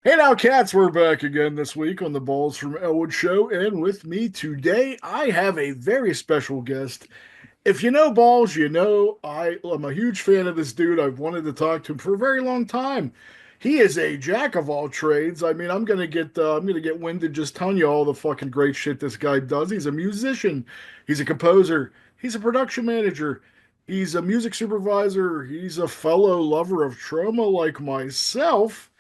Hey now, cats, we're back again this week on the Balls from Ellwood show, and with me today, I have a very special guest. If you know Balls, you know I am a huge fan of this dude. I've wanted to talk to him for a very long time. He is a jack of all trades. I mean, I'm gonna get winded just telling you all the fucking great shit this guy does. He's a musician, he's a composer, he's a production manager, he's a music supervisor, he's a fellow lover of Troma like myself.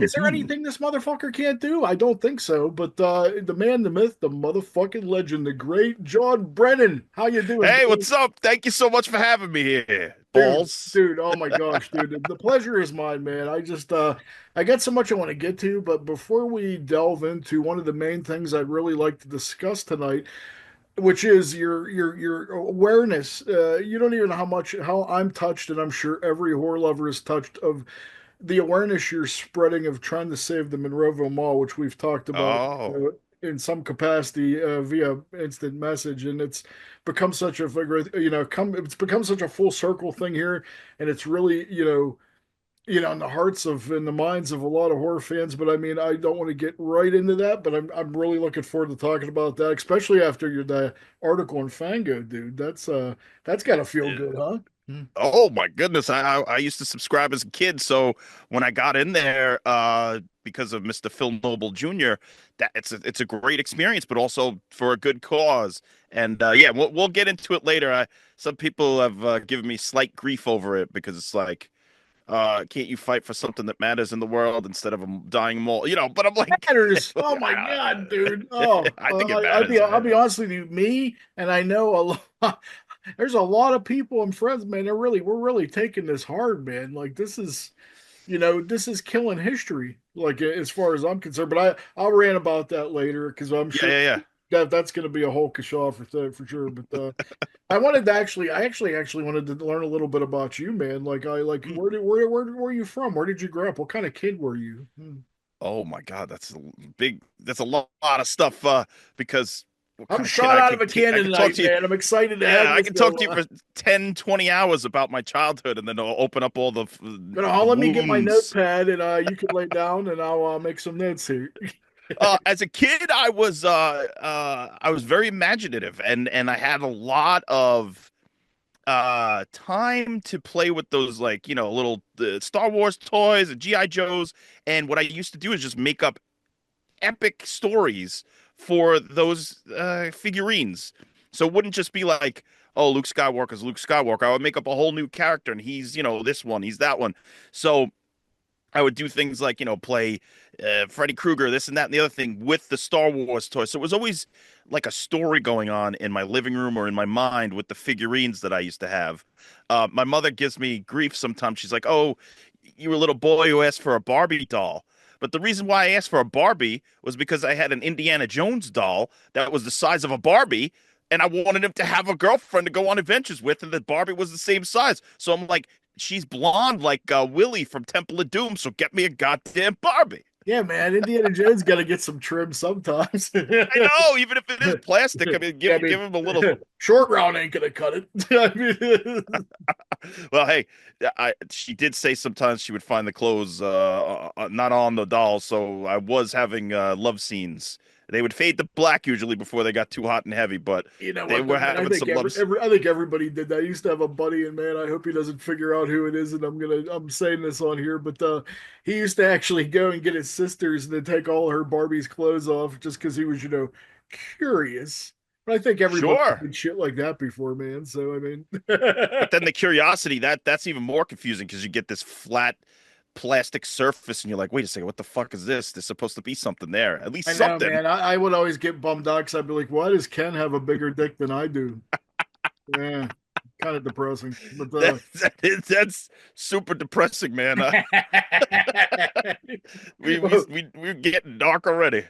Is there Mhm. anything this motherfucker can't do? I don't think so. But the man, the myth, the motherfucking legend, the great John Brennan. How you doing, Hey, dude? what's up? Thank you so much for having me here, Dude, balls. dude, oh my gosh, dude. The pleasure is mine, man. I got so much I want to get to, but before we delve into one of the main things I'd really like to discuss tonight, which is your awareness. You don't even know how I'm touched, and I'm sure every horror lover is touched of the awareness you're spreading of trying to save the Monroeville Mall, which we've talked about, Oh, in some capacity via instant message, and it's become such a it's become such a full circle thing here, and it's really in the hearts of in the minds of a lot of horror fans. But I mean, I don't want to get right into that, but I'm really looking forward to talking about that, especially after your the article in Fango, dude. That's got to feel yeah. good, huh? Oh my goodness. I used to subscribe as a kid, so when I got in there, because of Mr. Phil Noble Jr., that it's a great experience, but also for a good cause. And yeah, we'll get into it later. Some people have given me slight grief over it because it's like, can't you fight for something that matters in the world instead of a dying mole? But I'm like, Matters. Oh my God, dude. Oh, I think it I matters, I'll be man. honest with you. Me and I know a lot. There's a lot of people and friends, man. We're really taking this hard, man. Like this is killing history. Like as far as I'm concerned. But I'll rant about that later because I'm Yeah, sure yeah, yeah. that's going to be a whole kashaw for sure. But I actually wanted to learn a little bit about you, man. Mm. where are you from? Where did you grow up? What kind of kid were you? Oh my God, that's a lot of stuff. Because what I'm kind of kid shot out of a I cannon could talk tonight, to you. man. I'm excited to have Yeah, I this can talk go. to you for 10, 20 hours about my childhood, and then I'll open up all the Let me get my wounds. notepad and you can lay down and I'll make some notes here. As a kid, I was very imaginative, and I had a lot of time to play with those, like, little Star Wars toys and GI Joes. And what I used to do is just make up epic stories for those figurines. So it wouldn't just be like, oh, Luke Skywalker's Luke Skywalker. I would make up a whole new character, and he's, this one, he's that one. So I would do things like, play Freddy Krueger, this and that and the other thing with the Star Wars toys. So it was always like a story going on in my living room or in my mind with the figurines that I used to have. My mother gives me grief sometimes. She's like, "Oh, you were a little boy who asked for a Barbie doll." But the reason why I asked for a Barbie was because I had an Indiana Jones doll that was the size of a Barbie, and I wanted him to have a girlfriend to go on adventures with, and the Barbie was the same size. So I'm like, she's blonde like Willie from Temple of Doom, so get me a goddamn Barbie. Yeah, man. Indiana Jones got to get some trim sometimes. I know, even if it is plastic. I mean, Yeah, I give mean, him a little. short round ain't gonna cut it. I mean, Well, hey, she did say sometimes she would find the clothes not on the doll, so I was having love scenes. They would fade to black usually before they got too hot and heavy, but you know they what were though, man? having some loves. I think everybody did that. I used to have a buddy, and man, I hope he doesn't figure out who it is. And I'm saying this on here, but he used to actually go and get his sisters and then take all her Barbie's clothes off just because he was, curious. But I think everybody Sure. did shit like that before, man. So I mean, But then the curiosity, that's even more confusing because you get this flat plastic surface and you're like, wait a second, what the fuck is this? There's supposed to be something there. At least I know, something. man. I would always get bummed out because I'd be like, why does Ken have a bigger dick than I do? Yeah, kind of depressing. But That's super depressing, man. well, We're getting dark already.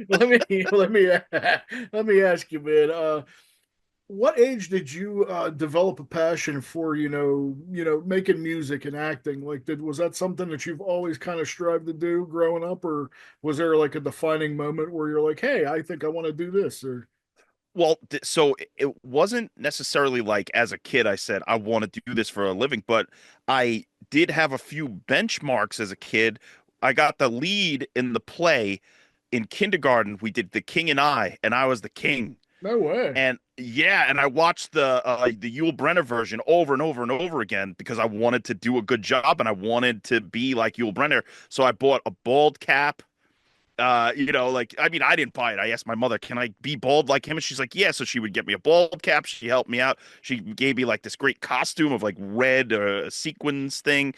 let me ask you, man. What age did you develop a passion for, making music and acting? Like, was that something that you've always kind of strived to do growing up, or was there like a defining moment where you're like, hey, I think I want to do this? Or Well, so it wasn't necessarily like as a kid I said I want to do this for a living, but I did have a few benchmarks as a kid I got the lead in the play in kindergarten. We did The King and I was the king. No way. And yeah, and I watched the Yul Brynner version over and over and over again because I wanted to do a good job and I wanted to be like Yul Brynner. So I bought a bald cap. Like I mean, I didn't buy it. I asked my mother, "Can I be bald like him?" And she's like, "Yeah." So she would get me a bald cap. She helped me out. She gave me like this great costume of like red sequins thing.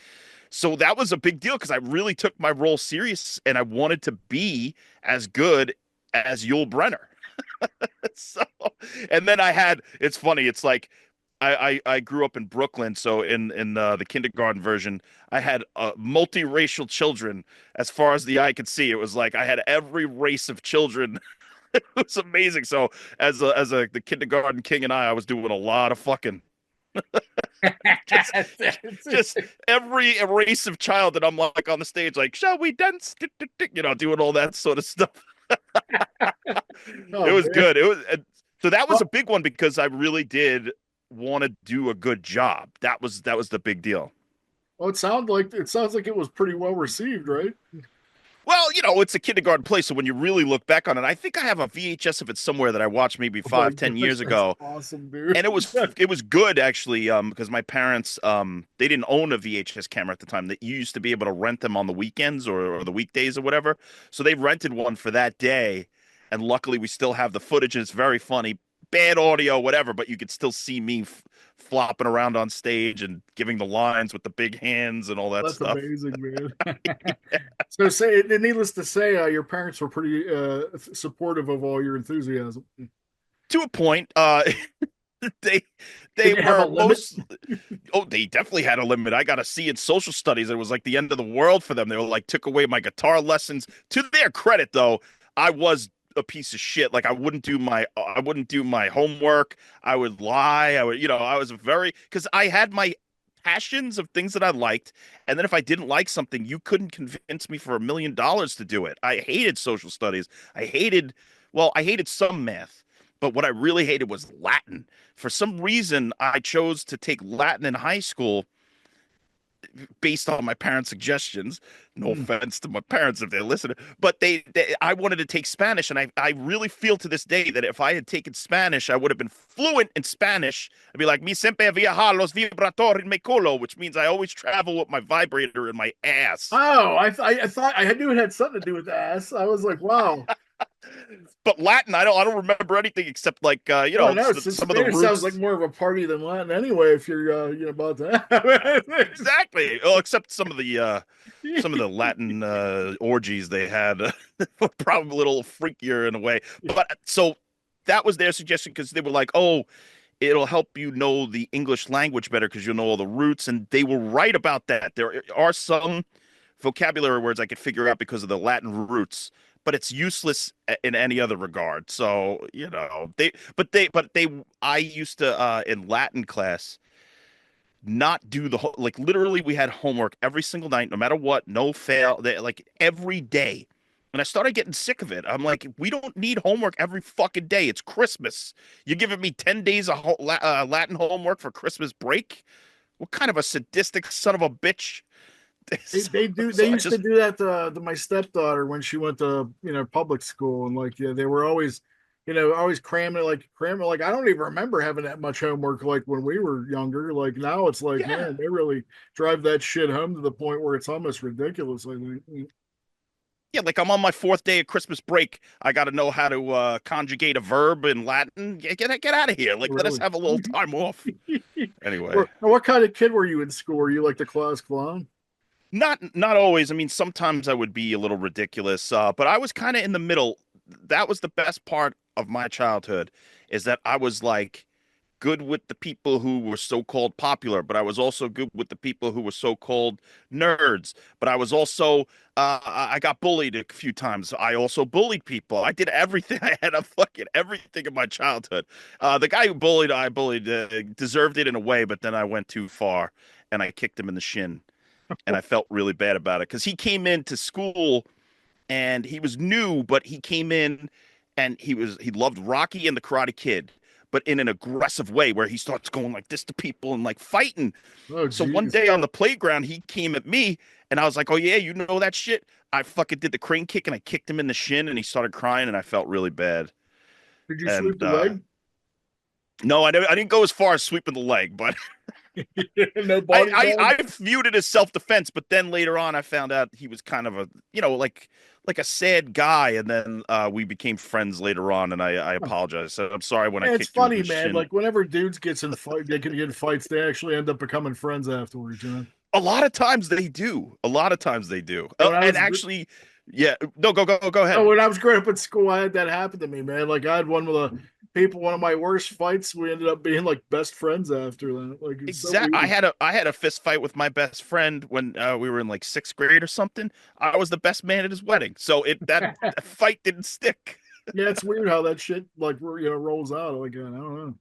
So that was a big deal because I really took my role serious and I wanted to be as good as Yul Brynner. So, and then it's funny, it's like I grew up in Brooklyn, so in the kindergarten version, I had multiracial children as far as the eye could see. It was like I had every race of children. It was amazing. So as the kindergarten king and I was doing a lot of fucking just just every race of child that I'm like on the stage, like, shall we dance? Doing all that sort of stuff. It Oh was man. good. So that was a Well, big one because I really did want to do a good job. That was the big deal. it sounds like it was pretty well received, right? Well, it's a kindergarten play, so when you really look back on it, I think I have a VHS of it somewhere that I watched maybe Oh my 5, 10 years gosh, that's ago, awesome, dude. and it was good actually, because my parents they didn't own a VHS camera at the time. That you used to be able to rent them on the weekends or the weekdays or whatever. So they rented one for that day, and luckily we still have the footage, and it's very funny. Bad audio, whatever, but you could still see me flopping around on stage and giving the lines with the big hands and all that That's stuff. amazing, man. So, needless to say, your parents were pretty supportive of all your enthusiasm. To a point, they Did they they have a were limit? most. Oh, they definitely had a limit. I got a C in social studies. It was like the end of the world for them. They were like took away my guitar lessons. To their credit, though, I was a piece of shit. Like I wouldn't do my homework. I would lie. I was very because I had my passions of things that I liked, and then if I didn't like something, you couldn't convince me for $1 million to do it. I hated social studies. I hated some math. But what I really hated was Latin. For some reason, I chose to take Latin in high school based on my parents' suggestions. No Hmm. offense to my parents if they're listening, but I wanted to take Spanish, and I really feel to this day that if I had taken Spanish, I would have been fluent in Spanish. I'd be like, "Mi siempre viajar los vibrator en mi culo," which means I always travel with my vibrator in my ass. Oh, I thought I knew it had something to do with ass. I was like, wow. But Latin, I don't remember anything except like Oh no, since some of the Spanish sounds like roots. more of a party than Latin anyway. If you're about that. Exactly. Well, except some of the Latin orgies they had were probably a little freakier in a way. But so that was their suggestion because they were like, "Oh, it'll help you know the English language better because you'll know all the roots." And they were right about that. There are some vocabulary words I could figure out because of the Latin roots, but it's useless in any other regard. So, I used to in Latin class not do the whole like literally we had homework every single night, no matter what, no fail, like every day. And I started getting sick of it. I'm like, we don't need homework every fucking day. It's Christmas. You're giving me 10 days of Latin homework for Christmas break? What kind of a sadistic son of a bitch? So, They so I used to just do that to my stepdaughter when she went to public school, and like, yeah, they were always always cramming like I don't even remember having that much homework like when we were younger. Like now it's like, yeah. man, they really drive that shit home to the point where it's almost ridiculous, I think. Yeah, like I'm on my fourth day of Christmas break. I got to know how to conjugate a verb in Latin. Get out of here. Like, let us Really. have a little time off. Anyway, What kind of kid were you in school? Were you like the class clown? not always. I mean, sometimes I would be a little ridiculous, but I was kind of in the middle. That was the best part of my childhood, is that I was like good with the people who were so-called popular, but I was also good with the people who were so-called nerds. But I was also I got bullied a few times. I also bullied people. I did everything. I had a fucking everything in my childhood. The guy who I bullied deserved it in a way, but then I went too far and I kicked him in the shin, and I felt really bad about it because he came into school and he was new, but he came in and he loved Rocky and the Karate Kid, but in an aggressive way where he starts going like this to people and like fighting. Oh, So one geez. day on the playground, he came at me and I was like, "Oh yeah, you know that shit." I fucking did the crane kick and I kicked him in the shin and he started crying and I felt really bad. Did you And sweep the leg? no, I didn't go as far as sweeping the leg, but No body bag? I viewed it as self-defense, but then later on I found out he was kind of a, like a sad guy, and then we became friends later on, and I Huh. apologize. So I'm sorry when I Yeah, it's kicked you in funny, the man. shin. Like whenever dudes they can get in fights, they actually end up becoming friends afterwards, you know? A lot of times they do. A lot of times they do. And when I And was actually, yeah, no, go oh, ahead. when I was growing up at school, I had that happen to me, man. Like I had one of my worst fights. We ended up being like best friends after that. Like it's so weird. I had a fist fight with my best friend when we were in like sixth grade or something. I was the best man at his wedding, so that fight didn't stick. Yeah, it's weird how that shit like rolls out. Like I don't know.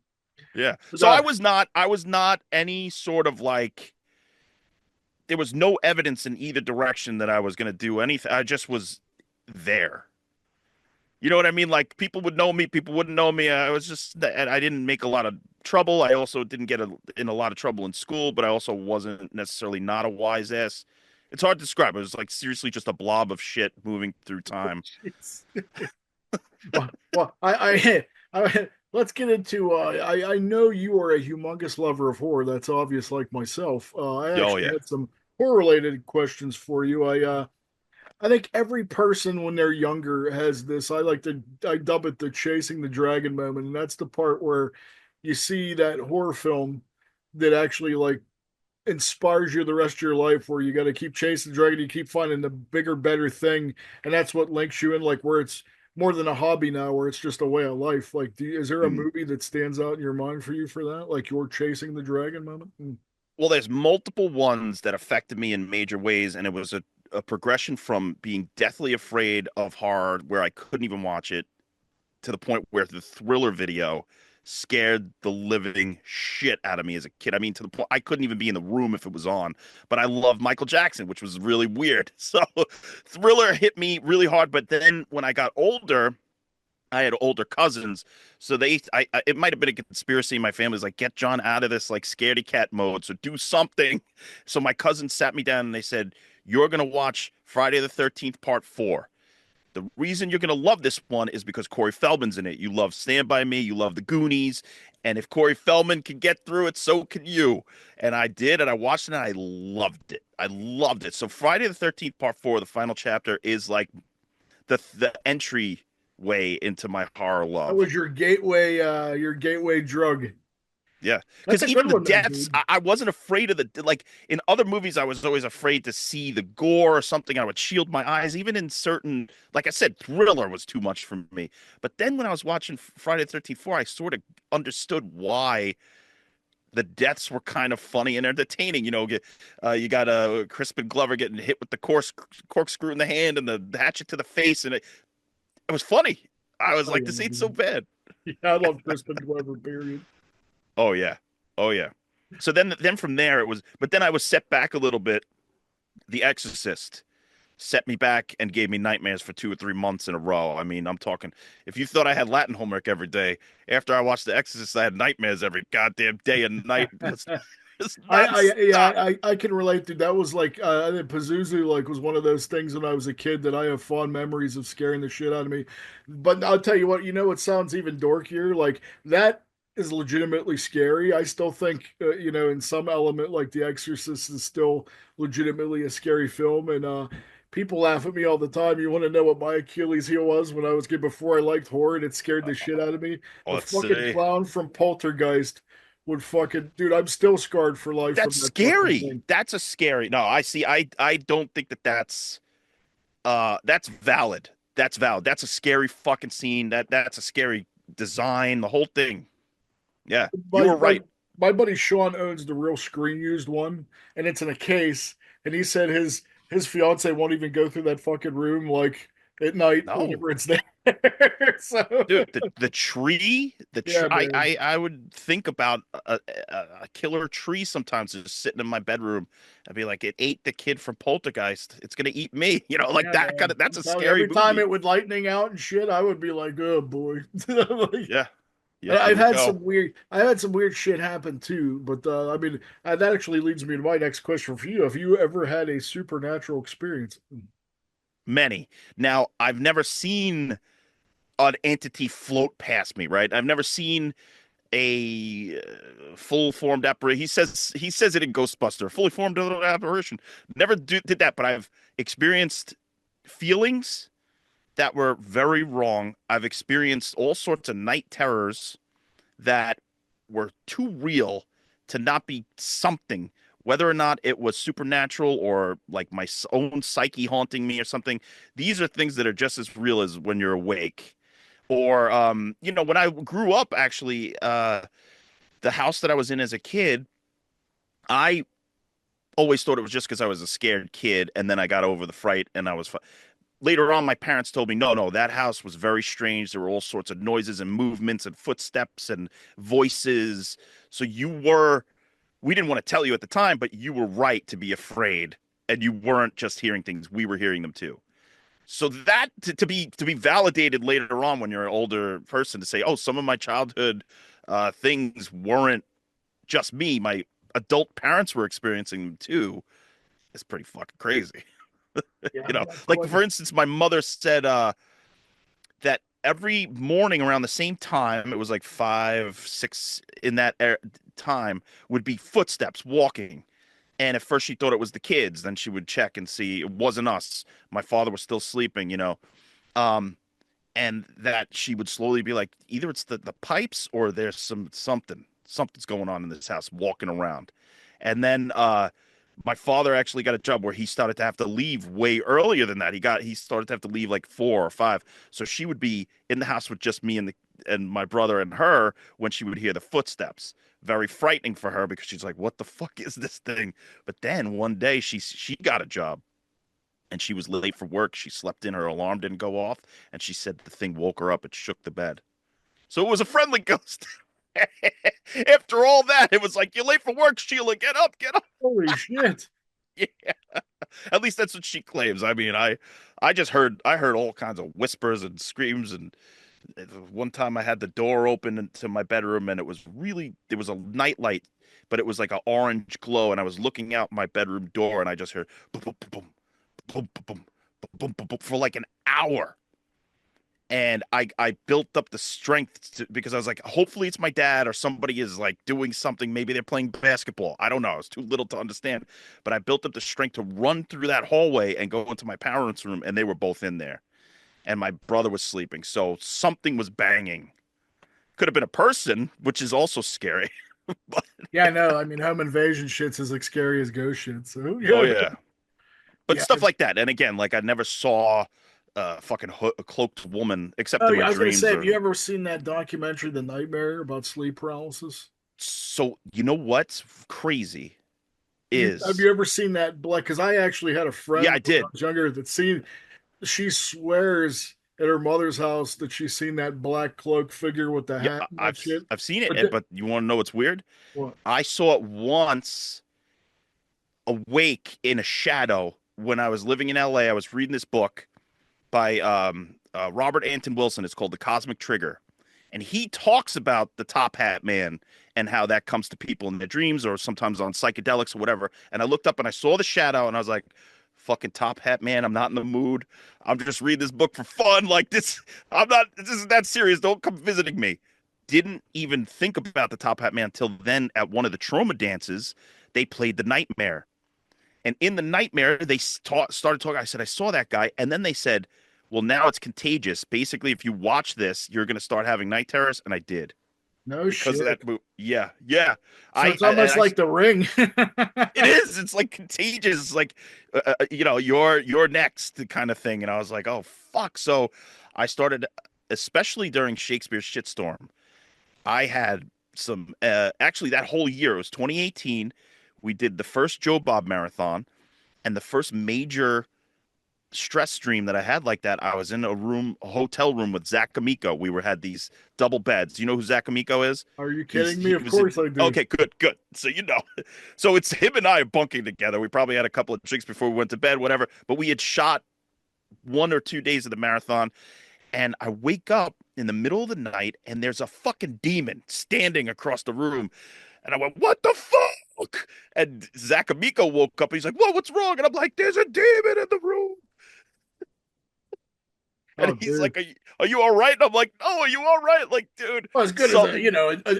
Yeah. But So I was not any sort of like there was no evidence in either direction that I was going to do anything. I just was there. You know what I mean? Like people would know me, people wouldn't know me. I was just, and I didn't make a lot of trouble. I also didn't in a lot of trouble in school, but I also wasn't necessarily not a wise ass. It's hard to describe. It was like seriously just a blob of shit moving through time. jeez. Well, let's get into. I know you are a humongous lover of horror. That's obvious, like myself. I Oh actually yeah. had some horror related questions for you. I think every person when they're younger has this. I dub it the chasing the dragon moment, and that's the part where you see that horror film that actually like inspires you the rest of your life, where you got to keep chasing the dragon, you keep finding the bigger, better thing, and that's what links you in, like where it's more than a hobby now, where it's just a way of life. Like, is there a Mhm. movie that stands out in your mind for you for that, like your chasing the dragon moment? Mm. Well, there's multiple ones that affected me in major ways, and it was a progression from being deathly afraid of horror, where I couldn't even watch it, to the point where the Thriller video scared the living shit out of me as a kid. I mean, to the point I couldn't even be in the room if it was on. But I love Michael Jackson, which was really weird. So Thriller hit me really hard. But then when I got older, I had older cousins, so it might have been a conspiracy. My family's like, get John out of this like scaredy cat mode, so do something. So my cousins sat me down and they said, "You're gonna watch Friday the 13th Part 4. The reason you're gonna love this one is because Corey Feldman's in it. You love Stand By Me, you love The Goonies, and if Corey Feldman can get through it, so can you." And I did, and I watched it, and I loved it. I loved it. So Friday the 13th Part 4, the final chapter, is like the entry way into my horror That love. was your gateway drug. Yeah, That's because a good even the one, then, deaths, dude. I wasn't afraid of the like in other movies. I was always afraid to see the gore or something. I would shield my eyes. Even in certain, like I said, Thriller was too much for me. But then when I was watching Friday the 13th 4, I sort of understood why the deaths were kind of funny and entertaining. You got Crispin Glover getting hit with the corkscrew in the hand and the hatchet to the face, and it was funny. I was Oh like, yeah, this ain't so dude. bad. Yeah, I love Crispin Glover. Period. Oh yeah. Oh yeah. So then from there it was, but then I was set back a little bit. The Exorcist set me back and gave me nightmares for 2 or 3 months in a row. I mean, I'm talking, if you thought I had Latin homework every day, after I watched The Exorcist, I had nightmares every goddamn day and night. It's nonstop. I can relate to that. Was like I think Pazuzu like was one of those things when I was a kid that I have fond memories of scaring the shit out of me. But I'll tell you what, it sounds even dorkier. Like that is legitimately scary. I still think in some element like The Exorcist is still legitimately a scary film. And people laugh at me all the time. You want to know what my Achilles heel was when I was a kid before I liked horror and it scared the shit out of me? The Let's fucking see. clown from Poltergeist would fucking dude, I'm still scarred for life from That's that fucking scary. thing. That's a scary. No, I see. I don't think that's valid. That's valid. That's a scary fucking scene. That's a scary design. The whole thing. Yeah, you My were my right. my buddy Sean owns the real screen used one, and it's in a case. And he said his fiance won't even go through that fucking room like at night No, whenever it's there. So dude, the tree, yeah, man. I would think about a killer tree sometimes just sitting in my bedroom. I'd be like, it ate the kid from Poltergeist. It's gonna eat me. Like Yeah, that kind man. of. That's I'm a telling you, scary every time movie. it would lightning out and shit, I would be like, oh boy. Like, Yeah, Yeah, And there you go. I've had some weird shit happen too. But I mean, that actually leads me to my next question for you. Have you ever had a supernatural experience? Many. Now, I've never seen an entity float past me, right? I've never seen a full formed apparition. He says it in Ghostbuster, fully formed apparition. Never did that, but I've experienced feelings that were very wrong. I've experienced all sorts of night terrors that were too real to not be something, whether or not it was supernatural or like my own psyche haunting me or something. These are things that are just as real as when you're awake. Or, when I grew up, actually, the house that I was in as a kid, I always thought it was just because I was a scared kid, and then I got over the fright, and I was fine. Later on, my parents told me, no, no, that house was very strange. There were all sorts of noises and movements and footsteps and voices. So we didn't want to tell you at the time, but you were right to be afraid. And you weren't just hearing things, we were hearing them too. So that to be validated later on when you're an older person to say, oh, some of my childhood things weren't just me. My adult parents were experiencing them too. It's pretty fucking crazy. Yeah, Like quite. for instance, my mother said that every morning around the same time, it was like 5, 6 in that time, would be footsteps walking. And at first she thought it was the kids. Then she would check and see it wasn't us. My father was still sleeping. Um, and that she would slowly be like, either it's the pipes or there's something's going on in this house walking around. And then my father actually got a job where he started to have to leave way earlier than that. He started to have to leave like 4 or 5. So she would be in the house with just me and my brother and her when she would hear the footsteps. Very frightening for her because she's like, "What the fuck is this thing?" But then one day she got a job and she was late for work. She slept in, her alarm didn't go off, and she said the thing woke her up. It shook the bed. So it was a friendly ghost. After all that, it was like, "You're late for work, Sheila. Get up, get up." Holy shit! Yeah. At least that's what she claims. I mean, I heard all kinds of whispers and screams, and one time I had the door open into my bedroom, and it was a nightlight, but it was like an orange glow, and I was looking out my bedroom door, and I just heard boom, boom, boom, boom, boom, boom, boom, boom, boom, for like an hour. And I built up the strength because I was like, hopefully it's my dad or somebody is like doing something. Maybe they're playing basketball. I don't know. It's too little to understand. But I built up the strength to run through that hallway and go into my parents' room, and they were both in there. And my brother was sleeping. So something was banging. Could have been a person, which is also scary. But Yeah, I know. I mean, home invasion shit's as like scary as ghost shit. So oh yeah, yeah. But yeah. stuff like that. And again, like I never saw a fucking a cloaked woman except Oh in yeah, my I was gonna say, dreams have or you ever seen that documentary, The Nightmare, about sleep paralysis? so you know what's crazy Have is you ever seen that? Like, because I actually had a yeah, friend I when I did. was younger that seen. She swears at her mother's house that she's seen that black cloak figure with the Yeah, hat and that I've shit. I've seen it, But the, but you want to know what's weird? what? I saw it once awake in a shadow when I was living in LA. I was reading this book by Robert Anton Wilson. It's called The Cosmic Trigger. And he talks about the top hat man and how that comes to people in their dreams or sometimes on psychedelics or whatever. And I looked up and I saw the shadow and I was like, fucking top hat man, I'm not in the mood. I'm just reading this book for fun. Like this, this is that serious. Don't come visiting me. Didn't even think about the top hat man until then at one of the Troma dances, they played the nightmare. And in the nightmare, they started talking. I said, I saw that guy. And then they said, well, now it's contagious. Basically, if you watch this, you're going to start having night terrors. And I did No because of shit. that movie. Yeah. Yeah. So it's almost like The Ring. It is. It's like contagious. It's like, you're next kind of thing. And I was like, oh, fuck. So I started, especially during Shakespeare's Shitstorm, I had actually that whole year, it was 2018. We did the first Joe Bob marathon and the first major stress dream that I had like that. I was in a hotel room with Zach Amico. Had these double beds. Do you know who Zach Amico is? Are you He's kidding me? he Of was in. course I do. Okay, good, good. So so it's him and I bunking together. We probably had a couple of drinks before we went to bed, whatever. But we had shot 1 or 2 days of the marathon, And I wake up in the middle of the night and there's a fucking demon standing across the room. And I went, "What the fuck?" And Zach Amico woke up and he's like, "What's wrong?" And I'm like, "There's a demon in the room." Oh, And he's dude. like, "Are you all right?" And I'm like, "No, are you all right?" Like, dude, Well, as good as a something.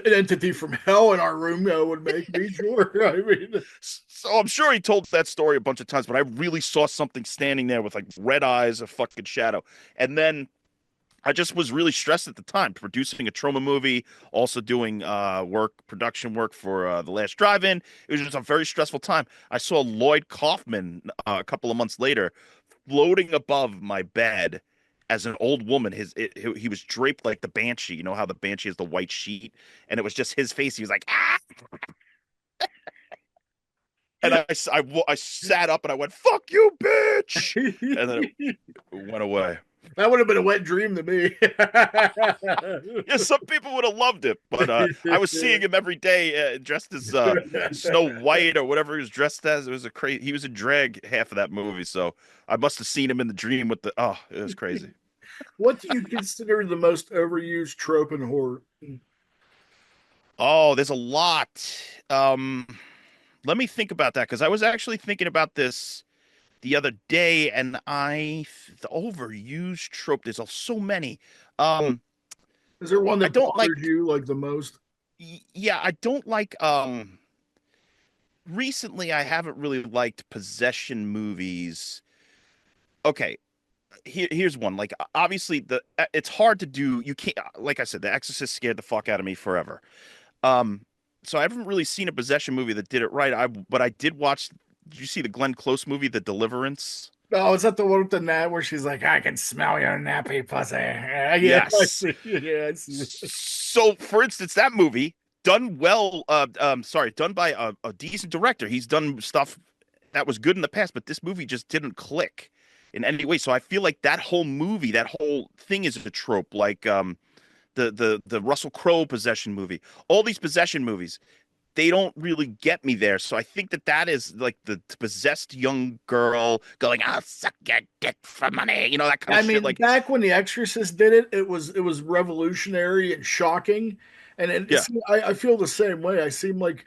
an entity from hell in our room would make me sure. I mean, So I'm sure he told that story a bunch of times, but I really saw something standing there with like red eyes, a fucking shadow. And then I just was really stressed at the time, producing a Troma movie, also doing production work for The Last Drive-In. It was just a very stressful time. I saw Lloyd Kaufman a couple of months later floating above my bed as an old woman. He was draped like the Banshee. You know how the Banshee has the white sheet, and it was just his face. He was like, "Ah!" And I sat up and I went, "Fuck you, bitch!" And then it went away. that would have been a wet dream to me. Yeah, some people would have loved it, but I was seeing him every day dressed as Snow White or whatever he was dressed as. It was a crazy. He was a drag half of that movie, so I must have seen him in the dream with the. Oh, it was crazy. What do you consider the most overused trope in horror? Oh, there's a lot. Um, Let me think about that because I was actually thinking about this the other day, and the overused trope. There's so many. Um, Is there one I that don't bothers like. you like the most? Yeah, I don't like. Recently I haven't really liked possession movies. Okay, here's one. Like obviously it's hard to do. You can't like I said, The Exorcist scared the fuck out of me forever. Um so I haven't really seen a possession movie that did it right. But I did watch. Did you see the Glenn Close movie, The Deliverance? Oh, is that the one with the gnat where she's like, "I can smell your nappy pussy"? Yeah, yeah, I Yes. see. Yeah, I see. So for instance, that movie done well, sorry, done by a decent director. He's done stuff that was good in the past, but this movie just didn't click in any way. So I feel like that whole movie, that whole thing is a trope, like the Russell Crowe possession movie. All these possession movies, they don't really get me there. So I think that is like the possessed young girl going, "I'll suck your dick for money," that kind of I shit. mean, Like, back when The Exorcist did it, it was revolutionary and shocking, and yeah. I feel the same way. I seem like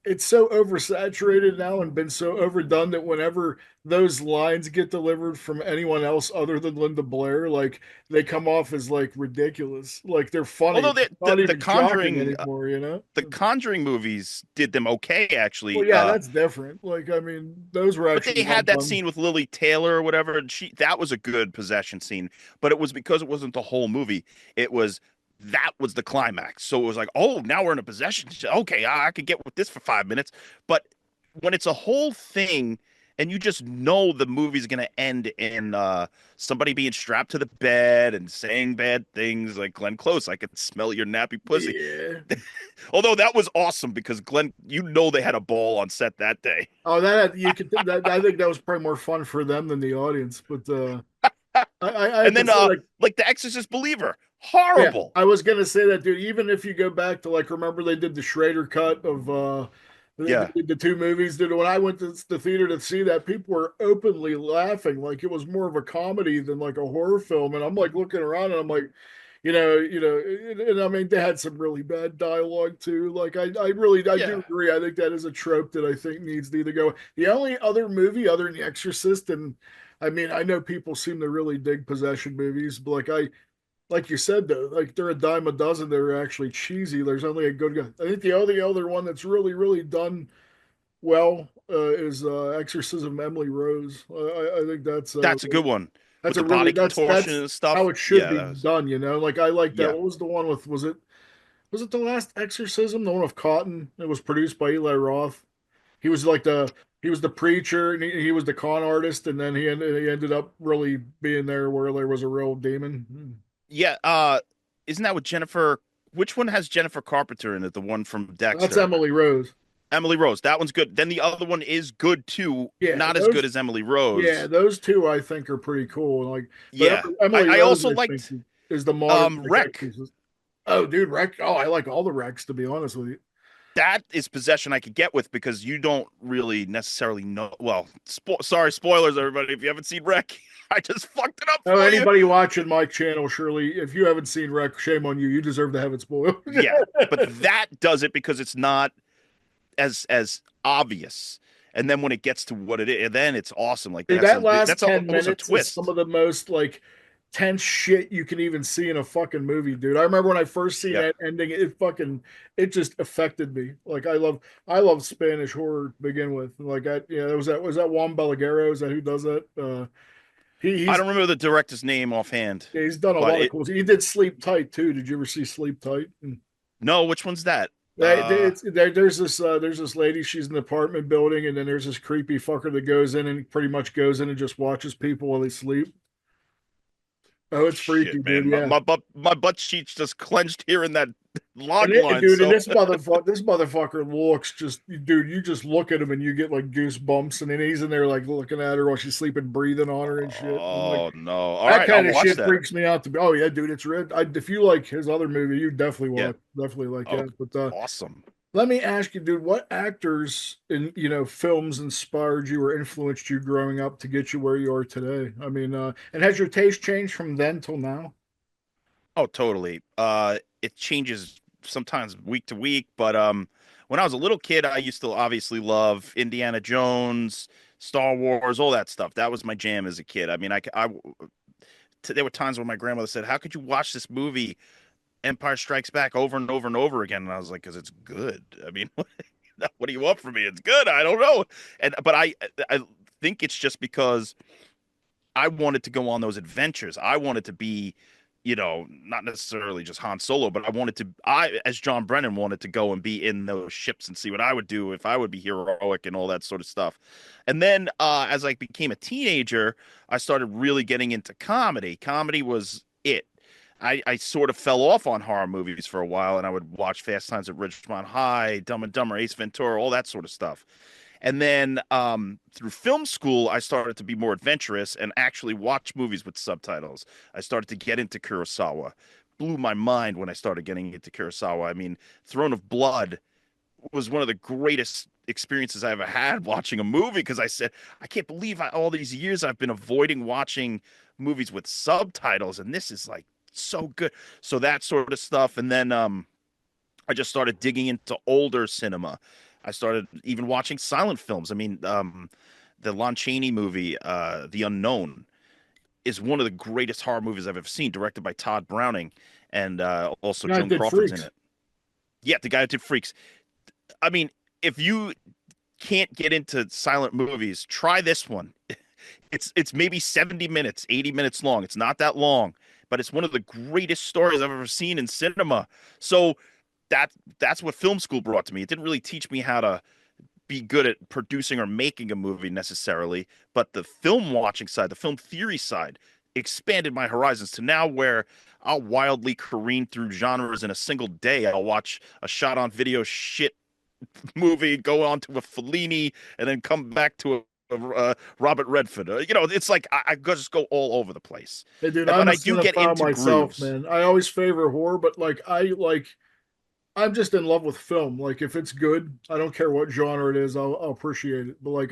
it's so oversaturated now and been so overdone that whenever those lines get delivered from anyone else other than Linda Blair, like they come off as like ridiculous, like they're funny, Although not the even shocking Conjuring anymore, you know? the Conjuring movies did them okay, Well, actually. yeah, that's different. Like, I mean, those were But actually they well had that done. scene with Lily Taylor or whatever, and that was a good possession scene. But it was because it wasn't the whole movie. It was that was the climax. So it was like, oh, now we're in a possession. Okay, I could get with this for 5 minutes. But when it's a whole thing, and you just know the movie's gonna end in somebody being strapped to the bed and saying bad things like Glenn Close, I could smell your nappy pussy. Yeah. Although that was awesome because Glenn, they had a ball on set that day. Oh, that you could. That, I think that was probably more fun for them than the audience. But I have And to then say, like The Exorcist Believer, yeah, horrible. I was gonna say that, dude. Even if you go back to like, remember they did the Schrader cut of Yeah. the two movies. Dude, when I went to the theater to see that, people were openly laughing like it was more of a comedy than like a horror film. And I'm like looking around and I'm like, and I mean they had some really bad dialogue too. Like I do Yeah. agree. I think that is a trope that I think needs to either go. The only other movie other than The Exorcist, and I mean I know people seem to really dig possession movies, but like you said though, like they're a dime a dozen. They're actually cheesy. There's only a good guy. I think the only other one that's really done well is Exorcism Emily Rose. I think That's a good one that's with a the really body contortion that's and how stuff. it should Yeah, be that was done. Like I like that. yeah. What was the one with? Was it the last Exorcism? The one with Cotton. It was produced by Eli Roth. He was like he was the preacher and he was the con artist, and then he ended up really being there where there was a real demon. Yeah, isn't that with Jennifer? Which one has Jennifer Carpenter in it? The one from That's Dexter. Emily Rose. Emily Rose. That one's good. Then the other one is good too. Yeah, Not as good those as Emily yeah, Rose. those two I think are pretty cool. Like, but Yeah. I, Emily I Rose also I think liked is the modern like Wreck. Exorcist. Oh, dude, Wreck. Oh, I like all the Wrecks to be honest with you. that is possession I could get with because you don't really necessarily know. Well, sorry, spoilers, everybody. If you haven't seen Wreck, I just fucked it up Oh, for you. anybody watching my channel, surely, if you haven't seen Wreck, shame on you. You deserve to have it spoiled. Yeah, but that does it because it's not as obvious. And then when it gets to what it is, then it's awesome. Like Dude, that's that a last that's 10 almost a minutes is some twist. of the most like tense shit you can even see in a fucking movie, dude. I remember when I first seen Yep. that ending, it just affected me. Like I love Spanish horror to begin with. Like was that Juan Balaguero? Is that who does that? I He's don't remember the director's name offhand, yeah, he's done a but lot of it cool. He did Sleep Tight too. Did you ever see Sleep Tight? no, which one's that? There's this lady. She's in an apartment building, and then there's this creepy fucker that goes in and pretty much goes in and just watches people while they sleep. Oh, it's freaky, Shit, dude. man. Yeah. My butt cheeks just clenched here in that And log it, line. dude, and So this motherfucker looks just, dude. You just look at him and you get like goosebumps, and then he's in there like looking at her while she's sleeping, breathing on her and shit. I'm like, oh no. All that right, I'll kind of watch shit that. freaks me out. Oh yeah, dude, it's red. If you like his other movie, you definitely Yeah. watch, definitely like Oh, that. But awesome. let me ask you, dude, what actors in films inspired you or influenced you growing up to get you where you are today? I mean, and has your taste changed from then till now? Oh, totally. It changes sometimes week to week, but when I was a little kid, I used to obviously love Indiana Jones, Star Wars, all that stuff. That was my jam as a kid. I mean, there were times when my grandmother said, "How could you watch this movie, Empire Strikes Back, over and over and over again?" And I was like, "Because it's good." I mean, what do you want from me? It's good. I don't know. But I think it's just because I wanted to go on those adventures. I wanted to be, not necessarily just Han Solo, but as John Brennan, wanted to go and be in those ships and see what I would do if I would be heroic and all that sort of stuff. And then as I became a teenager, I started really getting into comedy. Comedy was it. I sort of fell off on horror movies for a while, and I would watch Fast Times at Ridgemont High, Dumb and Dumber, Ace Ventura, all that sort of stuff. And then through film school, I started to be more adventurous and actually watch movies with subtitles. I started to get into Kurosawa. Blew my mind when I started getting into Kurosawa. I mean, Throne of Blood was one of the greatest experiences I ever had watching a movie because I said, I can't believe all these years I've been avoiding watching movies with subtitles, and this is like so good. So that sort of stuff. And then I just started digging into older cinema. I started even watching silent films. I mean, the Lon Chaney movie, The Unknown, is one of the greatest horror movies I've ever seen, directed by Todd Browning, and also Yeah, I Joan did Crawford's in Freaks. it. Yeah, the guy who did Freaks. I mean, if you can't get into silent movies, try this one. It's maybe 70 minutes, 80 minutes long. It's not that long, but it's one of the greatest stories I've ever seen in cinema. So that that's what film school brought to me. It didn't really teach me how to be good at producing or making a movie necessarily, but the film watching side, the film theory side, expanded my horizons to now where I'll wildly careen through genres in a single day. I'll watch a shot on video shit movie, go on to a Fellini, and then come back to a Robert Redford. It's like I just go all over the place. Hey, dude, But I'm a I do get cinephile into myself, grooves. man. I always favor horror, but I'm just in love with film. Like if it's good, I don't care what genre it is, I'll appreciate it. But like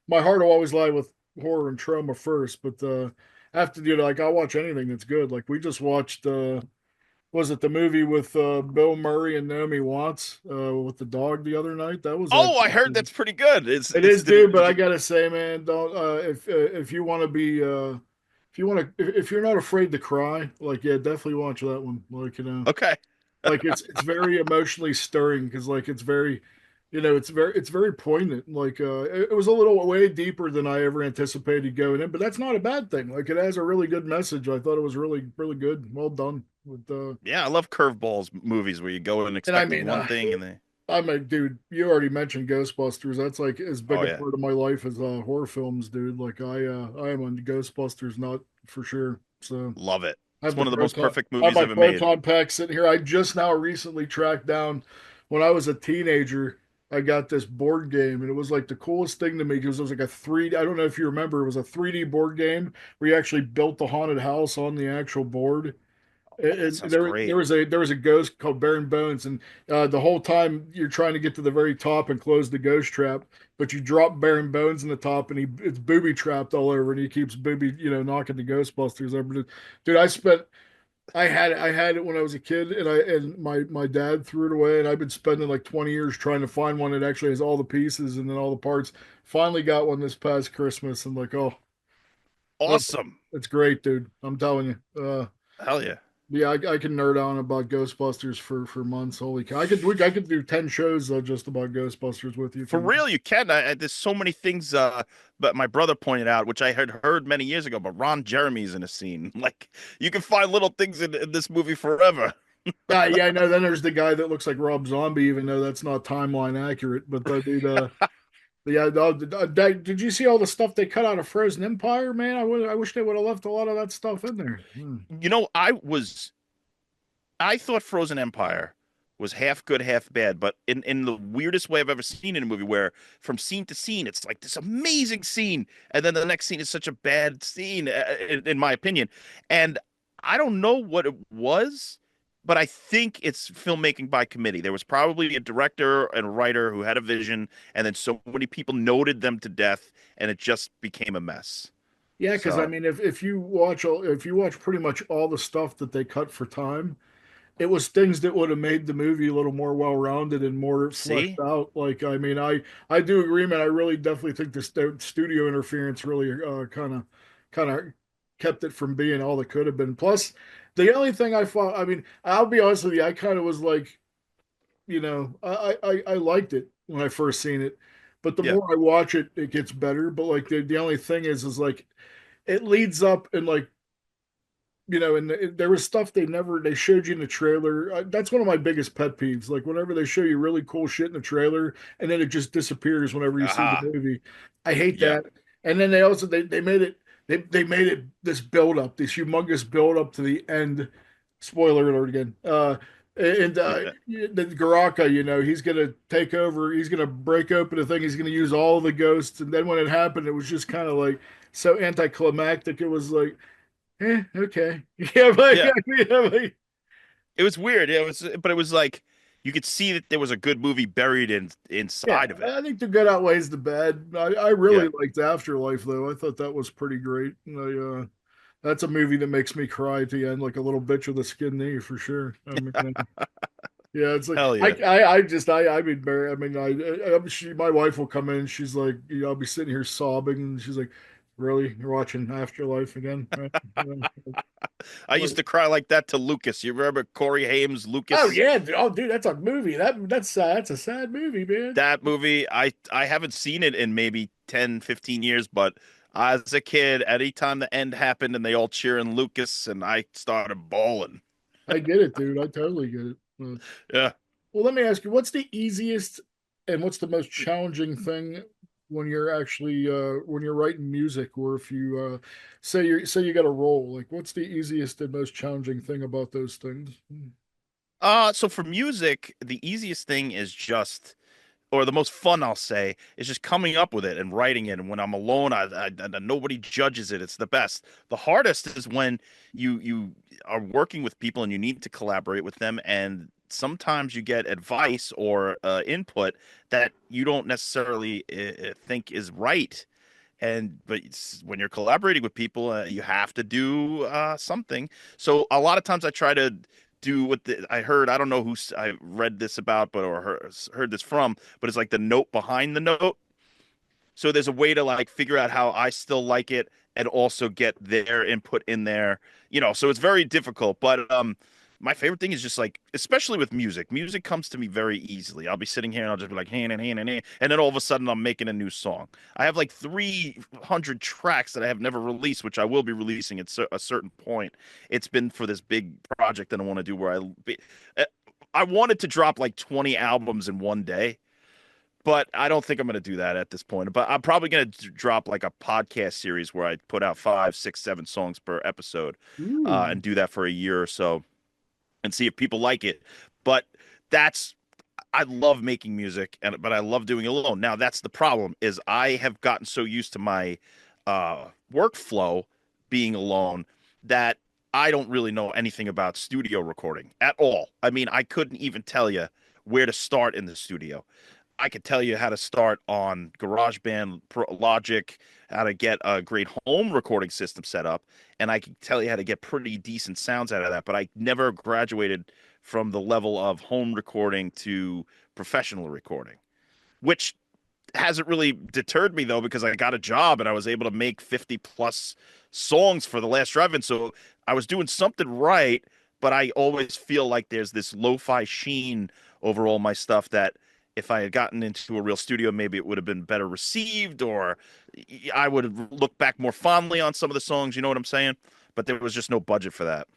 my heart will always lie with horror and Troma first. But after like I'll watch anything that's good. Like we just watched was it the movie with Bill Murray and Naomi Watts with the dog the other night? That was Oh, I actually heard that's pretty good. it It's is, dude. But did I you, gotta say, man, don't if you want to be if you want to if you're not afraid to cry, like yeah, definitely watch that one. okay. Like it's very emotionally stirring because like it's very it's very poignant. Like it was a little way deeper than I ever anticipated going in, but that's not a bad thing. Like it has a really good message. I thought it was really really good, well done with Yeah, I love curveballs movies where you go in and I expecting mean one thing and they I'm a dude. You already mentioned Ghostbusters. That's like as big oh a yeah, part of my life as horror films, dude. Like I am on Ghostbusters, not for sure. So love it. I It's have the one of the most proton. perfect I have movies my ever made. proton pack sitting here. I just now recently tracked down when I was a teenager. I got this board game, and it was like the coolest thing to me because it was like a 3D. I don't know if you remember. It was a 3D board game where you actually built the haunted house on the actual board. That And sounds great. there was a ghost called Baron Bones, and the whole time you're trying to get to the very top and close the ghost trap, but you drop Baron Bones in the top, and it's booby trapped all over, and he keeps booby, knocking the Ghostbusters over. Dude, I had it when I was a kid, and my dad threw it away, and I've been spending like 20 years trying to find one that actually has all the pieces and then all the parts. Finally got one this past Christmas, and like, oh, oh, Awesome. it's great, dude. I'm telling you. Hell yeah. Yeah, I can nerd on about Ghostbusters for months. Holy cow! I could do 10 shows just about Ghostbusters with you if For you want. real, you can. There's so many things. But my brother pointed out, which I had heard many years ago. But Ron Jeremy's in a scene. Like you can find little things in this movie forever. Yeah, I know. Then there's the guy that looks like Rob Zombie, even though that's not timeline accurate. But yeah, did you see all the stuff they cut out of Frozen Empire? Man, I wish they would have left a lot of that stuff in there. Hmm. You know, I thought Frozen Empire was half good, half bad, but in the weirdest way I've ever seen in a movie, where from scene to scene, it's like this amazing scene, and then the next scene is such a bad scene, in my opinion. And I don't know what it was, but I think it's filmmaking by committee. There was probably a director and a writer who had a vision, and then so many people noted them to death, and it just became a mess. Yeah, because I So, mean, if you watch pretty much all the stuff that they cut for time, it was things that would have made the movie a little more well-rounded and more fleshed see? out. Like, I mean, I do agree, man. I really definitely think the studio interference really kind of kept it from being all it could have been. Plus, the only thing I thought, I mean, I'll be honest with you, I kind of was like, I liked it when I first seen it, but the Yeah. more I watch it, it gets better. But like the only thing is like it leads up and like and there was stuff they showed you in the trailer. That's one of my biggest pet peeves. Like whenever they show you really cool shit in the trailer and then it just disappears whenever you see the Aha. movie. I hate Yeah. that. And then they made it this build up, this humongous build up to the end. Spoiler alert again. And the Garaka, he's gonna take over. He's gonna break open the thing. He's gonna use all the ghosts. And then when it happened, it was just kind of like so anticlimactic. It was like okay. Yeah, but Yeah. yeah, like, It was weird. It was, but it was like you could see that there was a good movie buried yeah, inside of it. I think the good outweighs the bad. I Yeah. really liked Afterlife though. I thought that was pretty great. That's a movie that makes me cry at the end, like a little bitch with a skin knee for sure. I mean, yeah, it's like Hell yeah. I mean, Barry, I mean, my wife will come in. She's like, I'll be sitting here sobbing, and she's like, "Really, you're watching Afterlife again?" Right? I Like, used to cry like that to Lucas. You remember Corey Haim's oh Lucas? yeah, oh dude, that's a movie. That's a sad movie, man. That movie, I haven't seen it in maybe 10, 15 years, but as a kid, anytime the end happened and they all cheering Lucas, and I started bawling. I get it, dude. I totally get it. Yeah. Well, let me ask you, what's the easiest and what's the most challenging thing when you're actually when you're writing music, or if you say you got a role, like what's the easiest and most challenging thing about those things? So for music, the easiest thing is just, or the most fun I'll say, is just coming up with it and writing it. And when I'm alone, nobody judges it. It's the best. The hardest is when you are working with people and you need to collaborate with them, and sometimes you get advice or input that you don't necessarily think is right. And but when you're collaborating with people, you have to do something. So a lot of times I try to do what I heard. I don't know I read this about, but or heard this from, but it's like the note behind the note. So there's a way to like figure out how I still like it and also get their input in there. So it's very difficult, but my favorite thing is just like, especially with music. Music comes to me very easily. I'll be sitting here and I'll just be like, hand and then all of a sudden I'm making a new song. I have like 300 tracks that I have never released, which I will be releasing at a certain point. It's been for this big project that I want to do where uh, I wanted to drop like 20 albums in one day, but I don't think I'm going to do that at this point. But I'm probably going to drop like a podcast series where I put out 5, 6, 7 songs per episode, Ooh. and do that for a year or so and see if people like it. But that's I love making music, but I love doing it alone. Now that's the problem is I have gotten so used to my workflow being alone that I don't really know anything about studio recording at all. I mean, I couldn't even tell you where to start in the studio. I could tell you how to start on GarageBand, Logic, how to get a great home recording system set up, and I could tell you how to get pretty decent sounds out of that. But I never graduated from the level of home recording to professional recording, which hasn't really deterred me though, because I got a job and I was able to make 50 plus songs for the last drive-in. So I was doing something right, but I always feel like there's this lo-fi sheen over all my stuff that if I had gotten into a real studio, maybe it would have been better received, or I would have looked back more fondly on some of the songs. You know what I'm saying? But there was just no budget for that.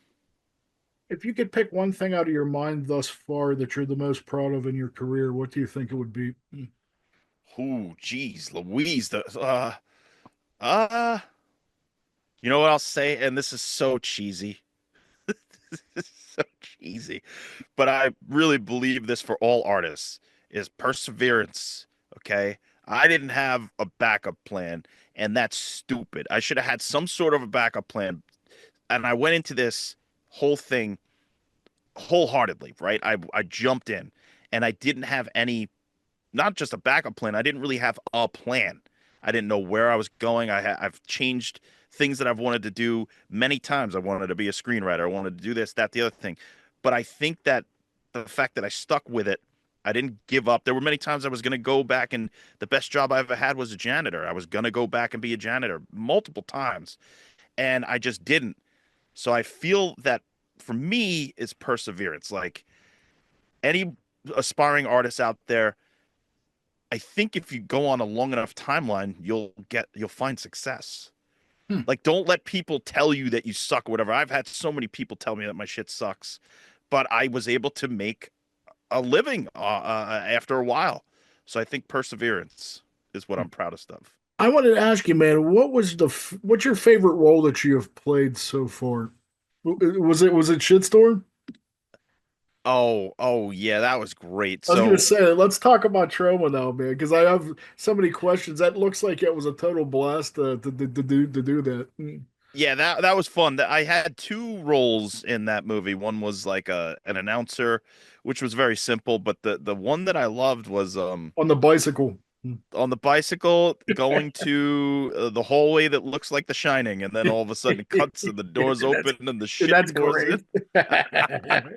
If you could pick one thing out of your mind thus far that you're the most proud of in your career, what do you think it would be? Ooh, geez, Louise, uh, you know what I'll say? And this is so cheesy. This is so cheesy. But I really believe this for all artists is perseverance. Okay. I didn't have a backup plan, and that's stupid. I should have had some sort of a backup plan. And I went into this whole thing wholeheartedly, right? I jumped in and I didn't have any, not just a backup plan. I didn't really have a plan. I didn't know where I was going. I've changed things that I've wanted to do many times. I wanted to be a screenwriter. I wanted to do this, that, the other thing. But I think that the fact that I stuck with it, I didn't give up. There were many times I was going to go back, and the best job I ever had was a janitor. I was going to go back and be a janitor multiple times, and I just didn't. So I feel that for me is perseverance. Like any aspiring artist out there, I think if you go on a long enough timeline, you'll find success. Hmm. Like, don't let people tell you that you suck or whatever. I've had so many people tell me that my shit sucks, but I was able to make a living after a while. So I think perseverance is what I'm proudest of. I wanted to ask you, man, what's your favorite role that you have played so far? Was it Shitstorm? Oh, yeah, that was great. I was gonna So say, let's talk about Troma now, man, because I have so many questions. That looks like it was a total blast to do that. yeah, that was fun. I had two roles in that movie. One was like an announcer, which was very simple, but the one that I loved was On the bicycle. on the bicycle going to the hallway that looks like The Shining, and then all of a sudden it cuts and the doors That's open and the shit that's pours in. great.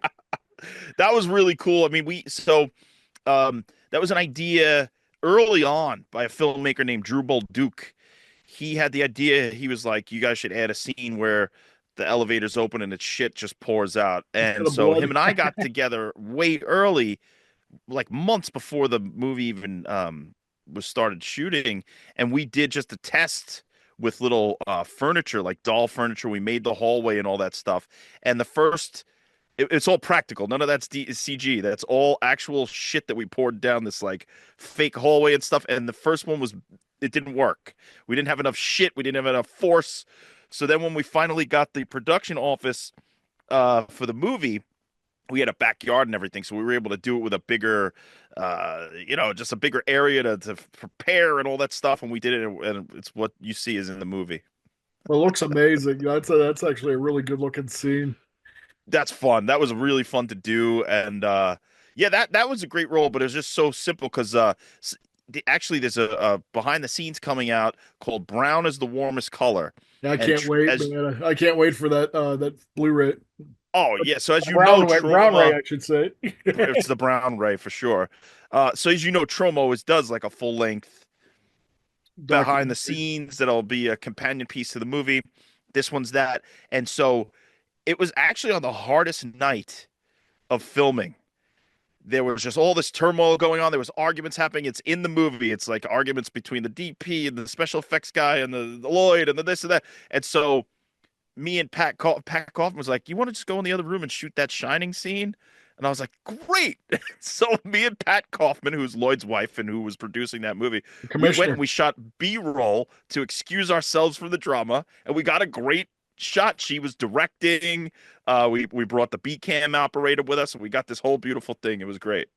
That was really cool. I mean, that was an idea early on by a filmmaker named Drew Bolduc. He had the idea. He was like, "You guys should add a scene where the elevator's open and its shit just pours out." Instead And of so blood. him and I got together way early, like months before the movie even was started shooting, and we did just a test with little furniture, like doll furniture. We made the hallway and all that stuff. And the first it's all practical. None of that's CG. That's all actual shit that we poured down this like fake hallway and stuff. And the first one was it didn't work. We didn't have enough shit. We didn't have enough force. So then when we finally got the production office for the movie, we had a backyard and everything, so we were able to do it with a bigger, just a bigger area to prepare and all that stuff. And we did it, and it's what you see is in the movie. Well, it looks amazing. That's actually a really good looking scene. That's fun. That was really fun to do, and yeah, that was a great role. But it was just so simple because actually there's a behind the scenes coming out called "Brown is the Warmest Color," Yeah, I and can't wait, as man. I can't wait for that Blu-ray. oh yeah, so as you know, Brown Ray, Troma, I should say. it's the Brown Ray for sure. So as you know, Troma always does like a full length behind the Documentary. scenes that'll be a companion piece to the movie. This one's that. And so it was actually on the hardest night of filming. There was just all this turmoil going on. There was arguments happening. It's in the movie. It's like arguments between the DP and the special effects guy and the Lloyd and the this and that. And so me and Pat Kaufman was like, "You want to just go in the other room and shoot that Shining scene?" And I was like, "Great!" So me and Pat Kaufman, who's Lloyd's wife and who was producing that movie, The we went and commissioner. we shot B-roll to excuse ourselves from the drama, and we got a great shot. She was directing. We brought the B cam operator with us, and we got this whole beautiful thing. It was great.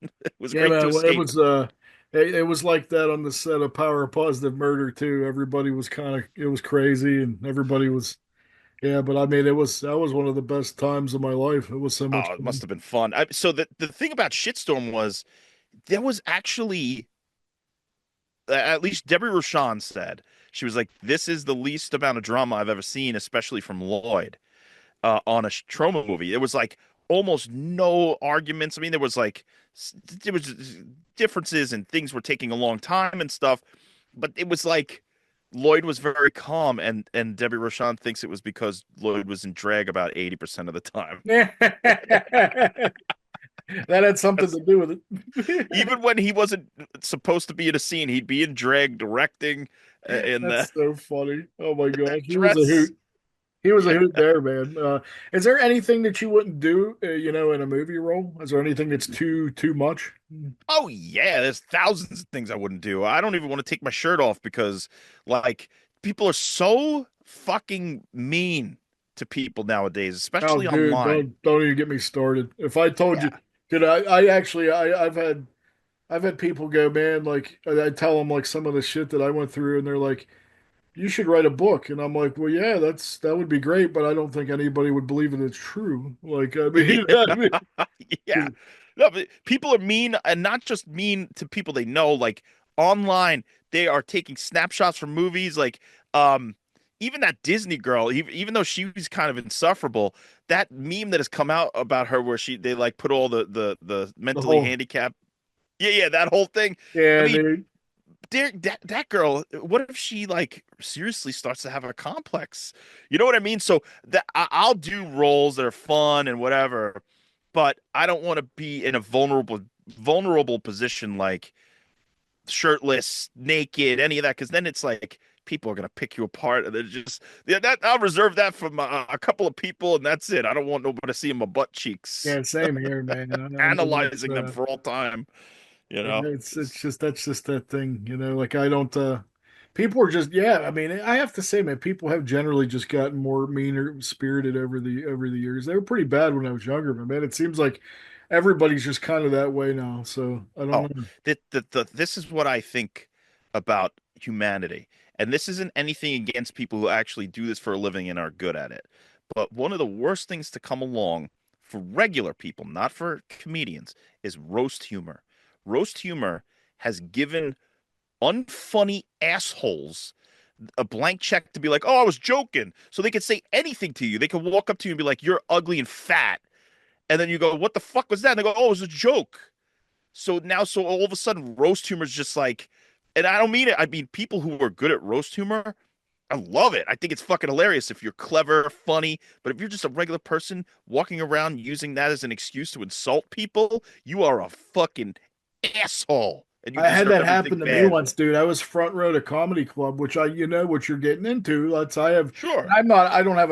It was Yeah, great to man. Well, escape. it was like that on the set of Power of Positive Murder too. Everybody was it was crazy, and everybody was Yeah, but I mean, that was one of the best times of my life. It was so much Oh, it must fun. have been fun. So the thing about Shitstorm was there was actually, at least Debbie Rochon said, she was like, "This is the least amount of drama I've ever seen, especially from Lloyd on a Troma movie." It was like almost no arguments. I mean, there was differences and things were taking a long time and stuff, but it was like Lloyd was very calm, and Debbie Rochon thinks it was because Lloyd was in drag about 80% of the time. That had something to do with it. Even when he wasn't supposed to be in a scene, he'd be in drag directing in the That's so funny. Oh my gosh, that he was a dress. hoot. He was a Yeah. hoot there, man. Is there anything that you wouldn't do, in a movie role? Is there anything that's too much? Oh yeah, there's thousands of things I wouldn't do. I don't even want to take my shirt off because like people are so fucking mean to people nowadays, Oh, especially dude, online. don't even get me started. If I told you, Yeah. dude, I actually I've had people go, man, like I tell them like some of the shit that I went through, and they're like, you should write a book, and I'm like, well, yeah, that would be great, but I don't think anybody would believe it. It's true. Like, I mean, you know what I Yeah. mean? Yeah. No, but people are mean and not just mean to people they know, like online, they are taking snapshots from movies like um even that Disney girl, even though she was kind of insufferable, that meme that has come out about her where they like put all the The mentally whole, handicapped. Yeah, yeah, that whole thing. I yeah, mean, dude. that girl, what if she like seriously starts to have a complex? You know what I mean? So that I'll do roles that are fun and whatever, but I don't want to be in a vulnerable position like shirtless, naked, any of that, because then it's like people are gonna pick you apart, and they're just yeah. That I'll reserve that for a couple of people, and that's it. I don't want nobody to see my butt cheeks, Yeah, same here, man. I mean, analyzing them for all time. You know. it's just that's just that thing, like I don't people are just, yeah, I mean, I have to say, man, people have generally just gotten more meaner spirited over the years. They were pretty bad when I was younger, but man, it seems like everybody's just kind of that way now. So I don't Oh, know. this is what I think about humanity. And this isn't anything against people who actually do this for a living and are good at it. But one of the worst things to come along for regular people, not for comedians, is roast humor. Roast humor has given unfunny assholes a blank check to be like, "Oh, I was joking." So they could say anything to you. They could walk up to you and be like, "You're ugly and fat." And then you go, "What the fuck was that?" And they go, "Oh, it was a joke." So all of a sudden, roast humor is just like, and I don't mean it. I mean, people who are good at roast humor, I love it. I think it's fucking hilarious if you're clever, funny. But if you're just a regular person walking around using that as an excuse to insult people, you are a fucking asshole and you I had deserve that everything happen to me bad. once, dude. I was front row to comedy club, which you know what you're getting into. Let's I have Sure. I'm not I don't have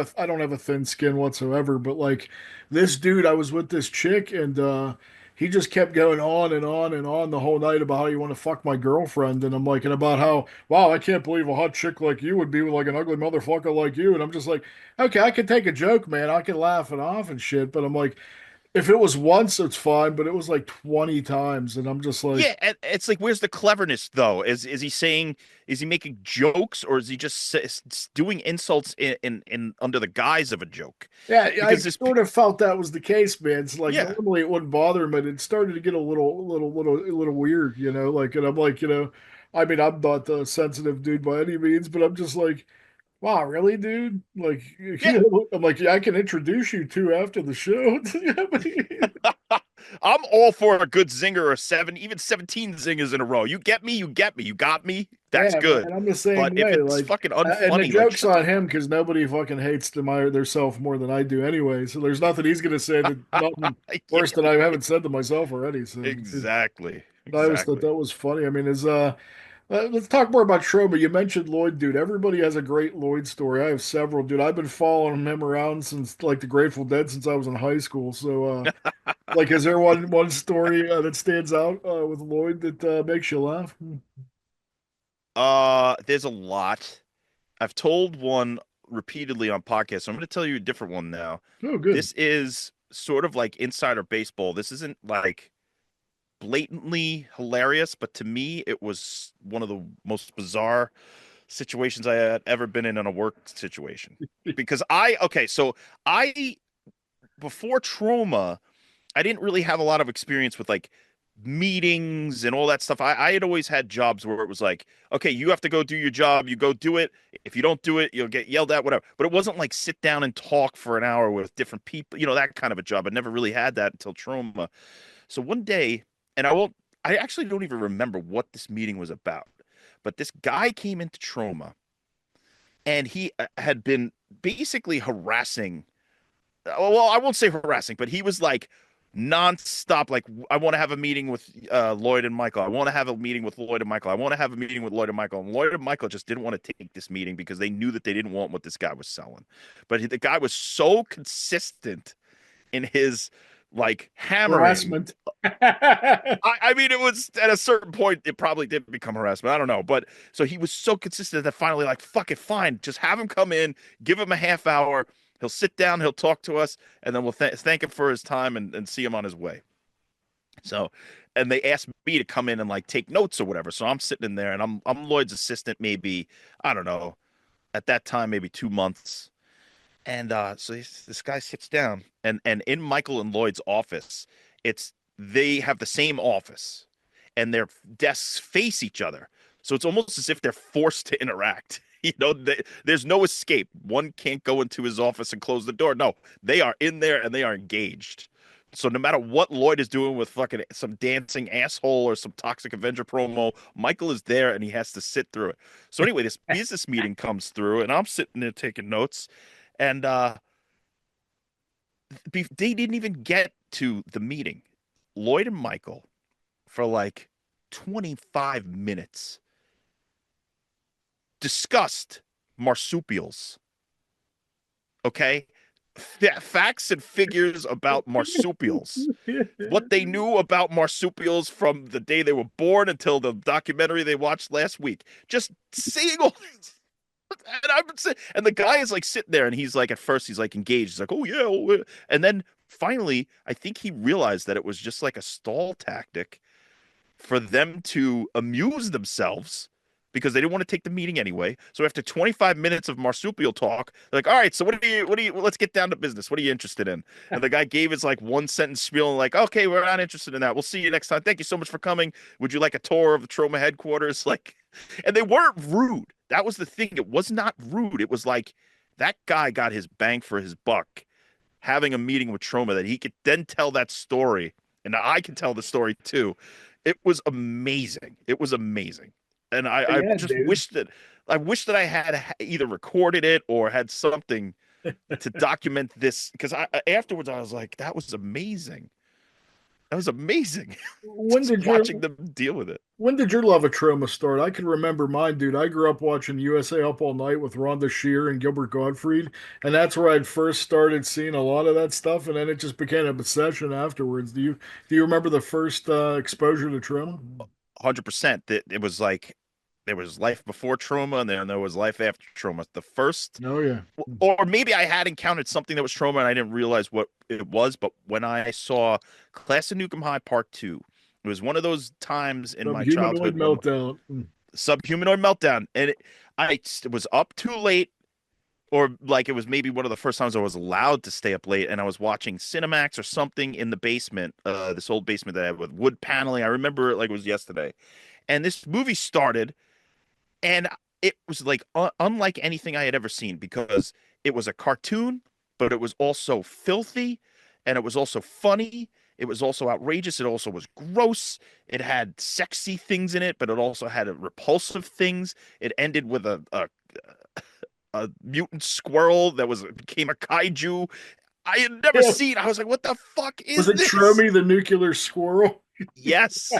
a thin skin whatsoever, but like this dude, I was with this chick, and he just kept going on and on and on the whole night about how you want to fuck my girlfriend, and I'm like, and about how, wow, I can't believe a hot chick like you would be with like an ugly motherfucker like you. And I'm just like, okay, I can take a joke, man. I can laugh it off and shit, but I'm like, if it was once, it's fine, but it was like 20 times, and I'm just like, Yeah, and it's like, where's the cleverness though? Is he saying, is he making jokes, or is he just doing insults in under the guise of a joke? yeah, I Because sort of felt that was the case, man. It's like yeah, normally it wouldn't bother him, but it started to get a little weird, Like, and I'm like, I mean, I'm not the sensitive dude by any means, but I'm just like, wow, really, dude? Like, yeah. I'm like, yeah, I can introduce you to after the show. I'm all for a good zinger or seven, even 17 zingers in a row. You get me, you get me, you got me. That's Yeah, man, good. I'm the same But if way. it's Like, fucking and the unfunny, like joke's shut the on him fuck. because nobody fucking hates their self more than I do anyway. So there's nothing he's gonna say that nothing Yeah, worse than I haven't said to myself already. So exactly, I always thought exactly. that was funny. I mean, let's talk more about Troma. You mentioned Lloyd, dude. Everybody has a great Lloyd story. I have several, dude. I've been following him around since like the Grateful Dead since I was in high school. So, like, is there one story that stands out with Lloyd that makes you laugh? There's a lot. I've told one repeatedly on podcasts, so I'm going to tell you a different one now. Oh, good. This is sort of like insider baseball. This isn't like blatantly hilarious, but to me, it was one of the most bizarre. situations I had ever been in a work situation. Because okay, so I, before Troma, I didn't really have a lot of experience with like meetings and all that stuff. I had always had jobs where it was like, okay, you have to go do your job, you go do it. If you don't do it, you'll get yelled at, whatever. But it wasn't like sit down and talk for an hour with different people, that kind of a job. I never really had that until Troma. So one day, and I actually don't even remember what this meeting was about, but this guy came into Troma and he had been basically harassing. Well, I won't say harassing, but he was like nonstop. Like, I want to have a meeting with Lloyd and Michael. I want to have a meeting with Lloyd and Michael. I want to have a meeting with Lloyd and Michael. And Lloyd and Michael just didn't want to take this meeting because they knew that they didn't want what this guy was selling. But the guy was so consistent in his like hammering. Harassment. I mean, it was at a certain point, it probably did become harassment. I don't know. But so he was so consistent that finally, like, fuck it, fine. Just have him come in, give him a half hour. He'll sit down, he'll talk to us, and then we'll thank him for his time and see him on his way. So, and they asked me to come in and like take notes or whatever. So I'm sitting in there and I'm Lloyd's assistant, maybe, I don't know, at that time, maybe 2 months. And so this guy sits down, and in Michael and Lloyd's office, they have the same office, and their desks face each other. So it's almost as if they're forced to interact. There's no escape. One can't go into his office and close the door. No, they are in there and they are engaged. So no matter what Lloyd is doing with fucking some dancing asshole or some Toxic Avenger promo, Michael is there and he has to sit through it. So anyway, this business meeting comes through, and I'm sitting there taking notes. And they didn't even get to the meeting. Lloyd and Michael, for like 25 minutes, discussed marsupials. Okay? Facts and figures about marsupials. What they knew about marsupials from the day they were born until the documentary they watched last week. Just saying all these. And the guy is like sitting there, and he's like, at first he's like engaged. He's like, oh yeah, oh, yeah. And then finally, I think he realized that it was just like a stall tactic for them to amuse themselves because they didn't want to take the meeting anyway. So after 25 minutes of marsupial talk, they're like, all right, so let's get down to business. What are you interested in? And the guy gave his like one sentence spiel and like, okay, we're not interested in that. We'll see you next time. Thank you so much for coming. Would you like a tour of the Troma headquarters? Like, and they weren't rude. That was the thing. It was not rude. It was like that guy got his bang for his buck having a meeting with Troma that he could then tell that story. And I can tell the story too. It was amazing. It was amazing. And I Yeah, just dude. wish that I had either recorded it or had something to document this, because afterwards I was like, that was amazing. That was amazing. When Just did your watching them deal with it. when did your love of Troma start? I can remember mine, dude. I grew up watching USA Up All Night with Rhonda Shear and Gilbert Gottfried, and that's where I'd first started seeing a lot of that stuff, and then it just became an obsession afterwards. Do you remember the first exposure to Troma? 100%. That it was like there was life before Troma, and then there was life after Troma. The first, Oh yeah. or maybe I had encountered something that was Troma and I didn't realize what it was. But when I saw Class of Nukem High Part 2, it was one of those times in Some my humanoid childhood when meltdown. subhumanoid meltdown, and I was up too late, or like it was maybe one of the first times I was allowed to stay up late, and I was watching Cinemax or something in the basement, this old basement that I had with wood paneling. I remember it like it was yesterday. And this movie started, and it was like unlike anything I had ever seen, because it was a cartoon, but it was also filthy, and it was also funny. It was also outrageous. It also was gross. It had sexy things in it, but it also had repulsive things. It ended with a mutant squirrel that became a kaiju. I had never Yeah. seen. I was like, what the fuck Was is it this? Tromy the nuclear squirrel? Yes.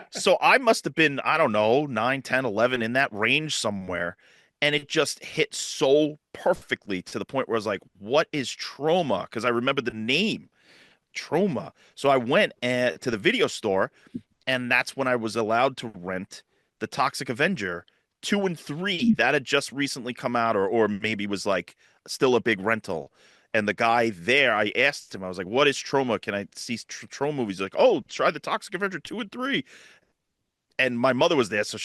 So I must have been, I don't know, 9, 10, 11, in that range somewhere. And it just hit so perfectly to the point where I was like, what is Troma? Because I remember the name Troma. So I went to the video store, and that's when I was allowed to rent the Toxic Avenger 2 and 3. That had just recently come out, or maybe was like still a big rental. And the guy there, I asked him, I was like, what is Troma? Can I see Troma movies? He's like, oh, try the Toxic Avenger 2 and 3. And my mother was there, so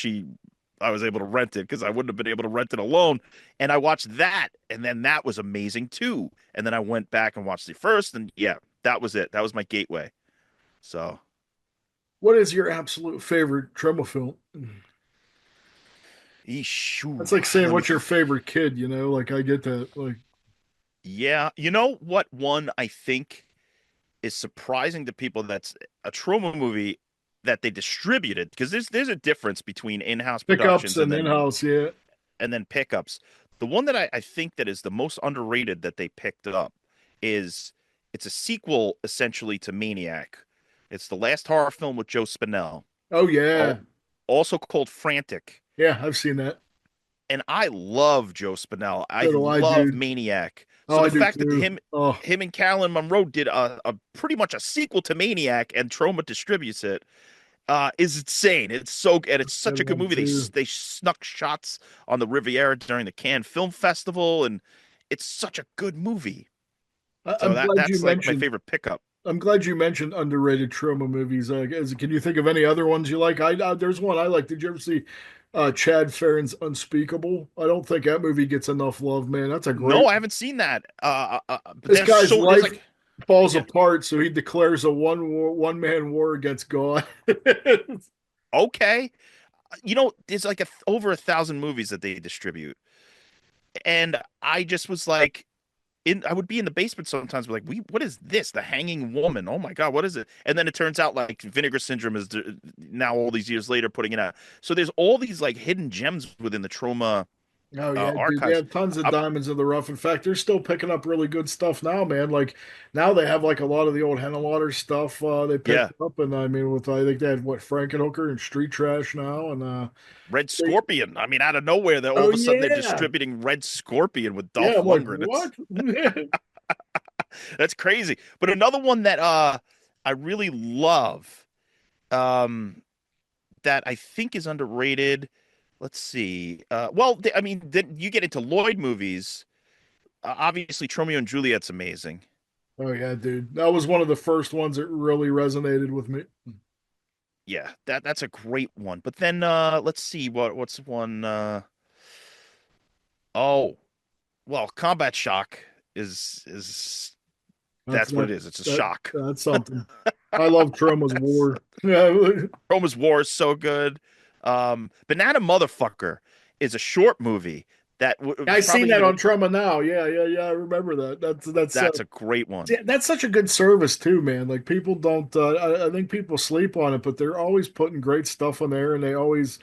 I was able to rent it because I wouldn't have been able to rent it alone. And I watched that, and then that was amazing too. And then I went back and watched the first, and yeah, that was it. That was my gateway. So, What is your absolute favorite Troma film? shoo, That's like saying let me. what's your favorite kid, you know? Like I get that. Like, Yeah, you know what one I think is surprising to people that's a Troma movie that they distributed because there's a difference between in-house pickups productions and in-house, yeah. and then pickups. The one that I think that is the most underrated that they picked up is it's a sequel essentially to Maniac. It's the last horror film with Joe Spinell, Oh yeah. also called Frantic. Yeah, I've seen that. And I love Joe Spinell. I So do I, love dude. Maniac. Oh, So I the do fact that too. Oh, him and Callan Monroe did a pretty much a sequel to Maniac and Troma distributes it is insane. It's so and it's such that a good one movie. too. They snuck shots on the Riviera during the Cannes Film Festival, and it's such a good movie. So I'm glad you that's like my mentioned. favorite pickup. I'm glad you mentioned underrated Troma movies. Can you think of any other ones you like? There's one I like. Did you ever see Chad Farron's Unspeakable? I don't think that movie gets enough love, man. That's a No, great. I haven't seen that. But This guy's there's life like falls yeah, apart, so he declares a one man war against God. okay. You know, there's like over 1,000 movies that they distribute, and I just was like, I would be in the basement sometimes, like, what is this? The Hanging Woman? Oh my God, what is it? And then it turns out like Vinegar Syndrome is now all these years later putting it out. So there's all these like hidden gems within the Troma Oh yeah, dude, they archives. have tons of I'm, diamonds in the rough. In fact, they're still picking up really good stuff now, man. Like now they have like a lot of the old Hennelotter stuff they picked yeah, up, and I mean, with I think they had what Frankenhooker and Street Trash now, and Red they, Scorpion. I mean, out of nowhere, they're all oh of a sudden they're yeah, distributing Red Scorpion with yeah. Dolph I'm like, Lundgren. what? That's crazy. But another one that I really love, um, that I think is underrated. Let's see. Well, I mean, then you get into Lloyd movies. Obviously, Romeo and Juliet's amazing. Oh yeah, dude, that was one of the first ones that really resonated with me. Yeah, that's a great one. But then let's see what's one. Oh, well, Combat Shock is That's that's what not it is. It's a that shock. that's something. I love Troma's War. Yeah, Roma's War is so good. Banana Motherfucker is a short movie that I seen probably that even on Troma now. Yeah, yeah, yeah. I remember that. that's a great one. Yeah, that's such a good service too, man. Like people don't. I think people sleep on it, but they're always putting great stuff on there, and they always,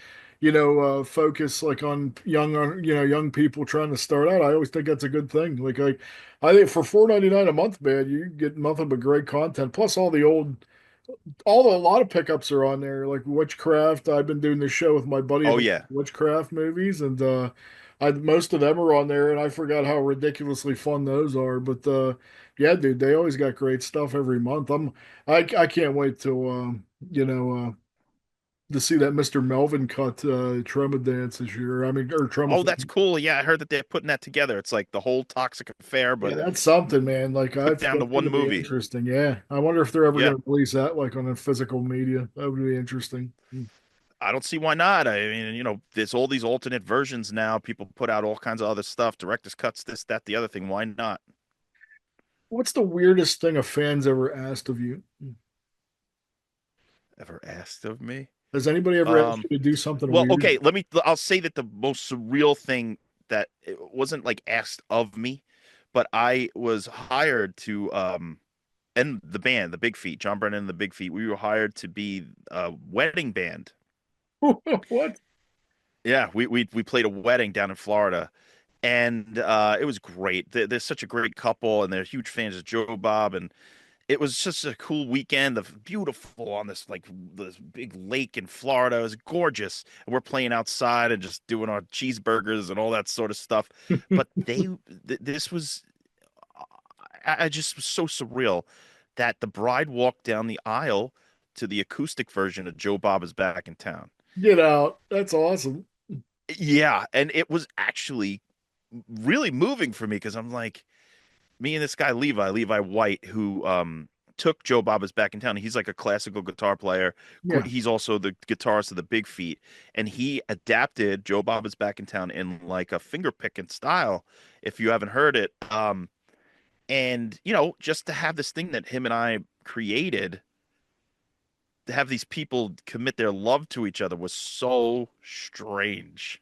focus like on young people trying to start out. I always think that's a good thing. I think for 4.99 a month, man, you get nothing but great content. Plus all the old, a lot of pickups are on there, like Witchcraft. I've been doing this show with my buddy Oh about yeah. Witchcraft movies, and most of them are on there, and I forgot how ridiculously fun those are. But yeah, dude, they always got great stuff every month. I can't wait to to see that Mr. Melvin cut Troma dance this year. I mean, or Troma Oh, that's film. cool. Yeah, I heard that they're putting that together. It's like the whole Toxic Affair, Yeah, but that's something, man. put down to That's going one to be movie. interesting. Yeah, I wonder if they're ever Yeah, going to release that like on a physical media. That would be interesting. I don't see why not. I mean, there's all these alternate versions now. People put out all kinds of other stuff, director's cuts, this, that, the other thing. Why not? What's the weirdest thing a fan's ever asked of you? Ever asked of me? Has anybody ever asked Um, you to do something well, weird? okay, I'll say that the most surreal thing that it wasn't like asked of me, but I was hired to and the band, the Big Feet, John Brennan and the Big Feet, we were hired to be a wedding band. What? Yeah, we played a wedding down in Florida, and it was great. They're such a great couple, and they're huge fans of Joe Bob, and it was just a cool weekend. The beautiful on this big lake in Florida. It was gorgeous, and we're playing outside and just doing our cheeseburgers and all that sort of stuff. But this was I just was so surreal that the bride walked down the aisle to the acoustic version of Joe Bob is Back in Town. Get out. That's awesome. Yeah, and it was actually really moving for me because I'm like, me and this guy Levi White, who took Joe Bob is Back in Town. He's like a classical guitar player. Yeah. He's also the guitarist of the Big Feet, and he adapted Joe Bob is Back in Town in like a finger picking style. If you haven't heard it, and just to have this thing that him and I created, to have these people commit their love to each other was so strange.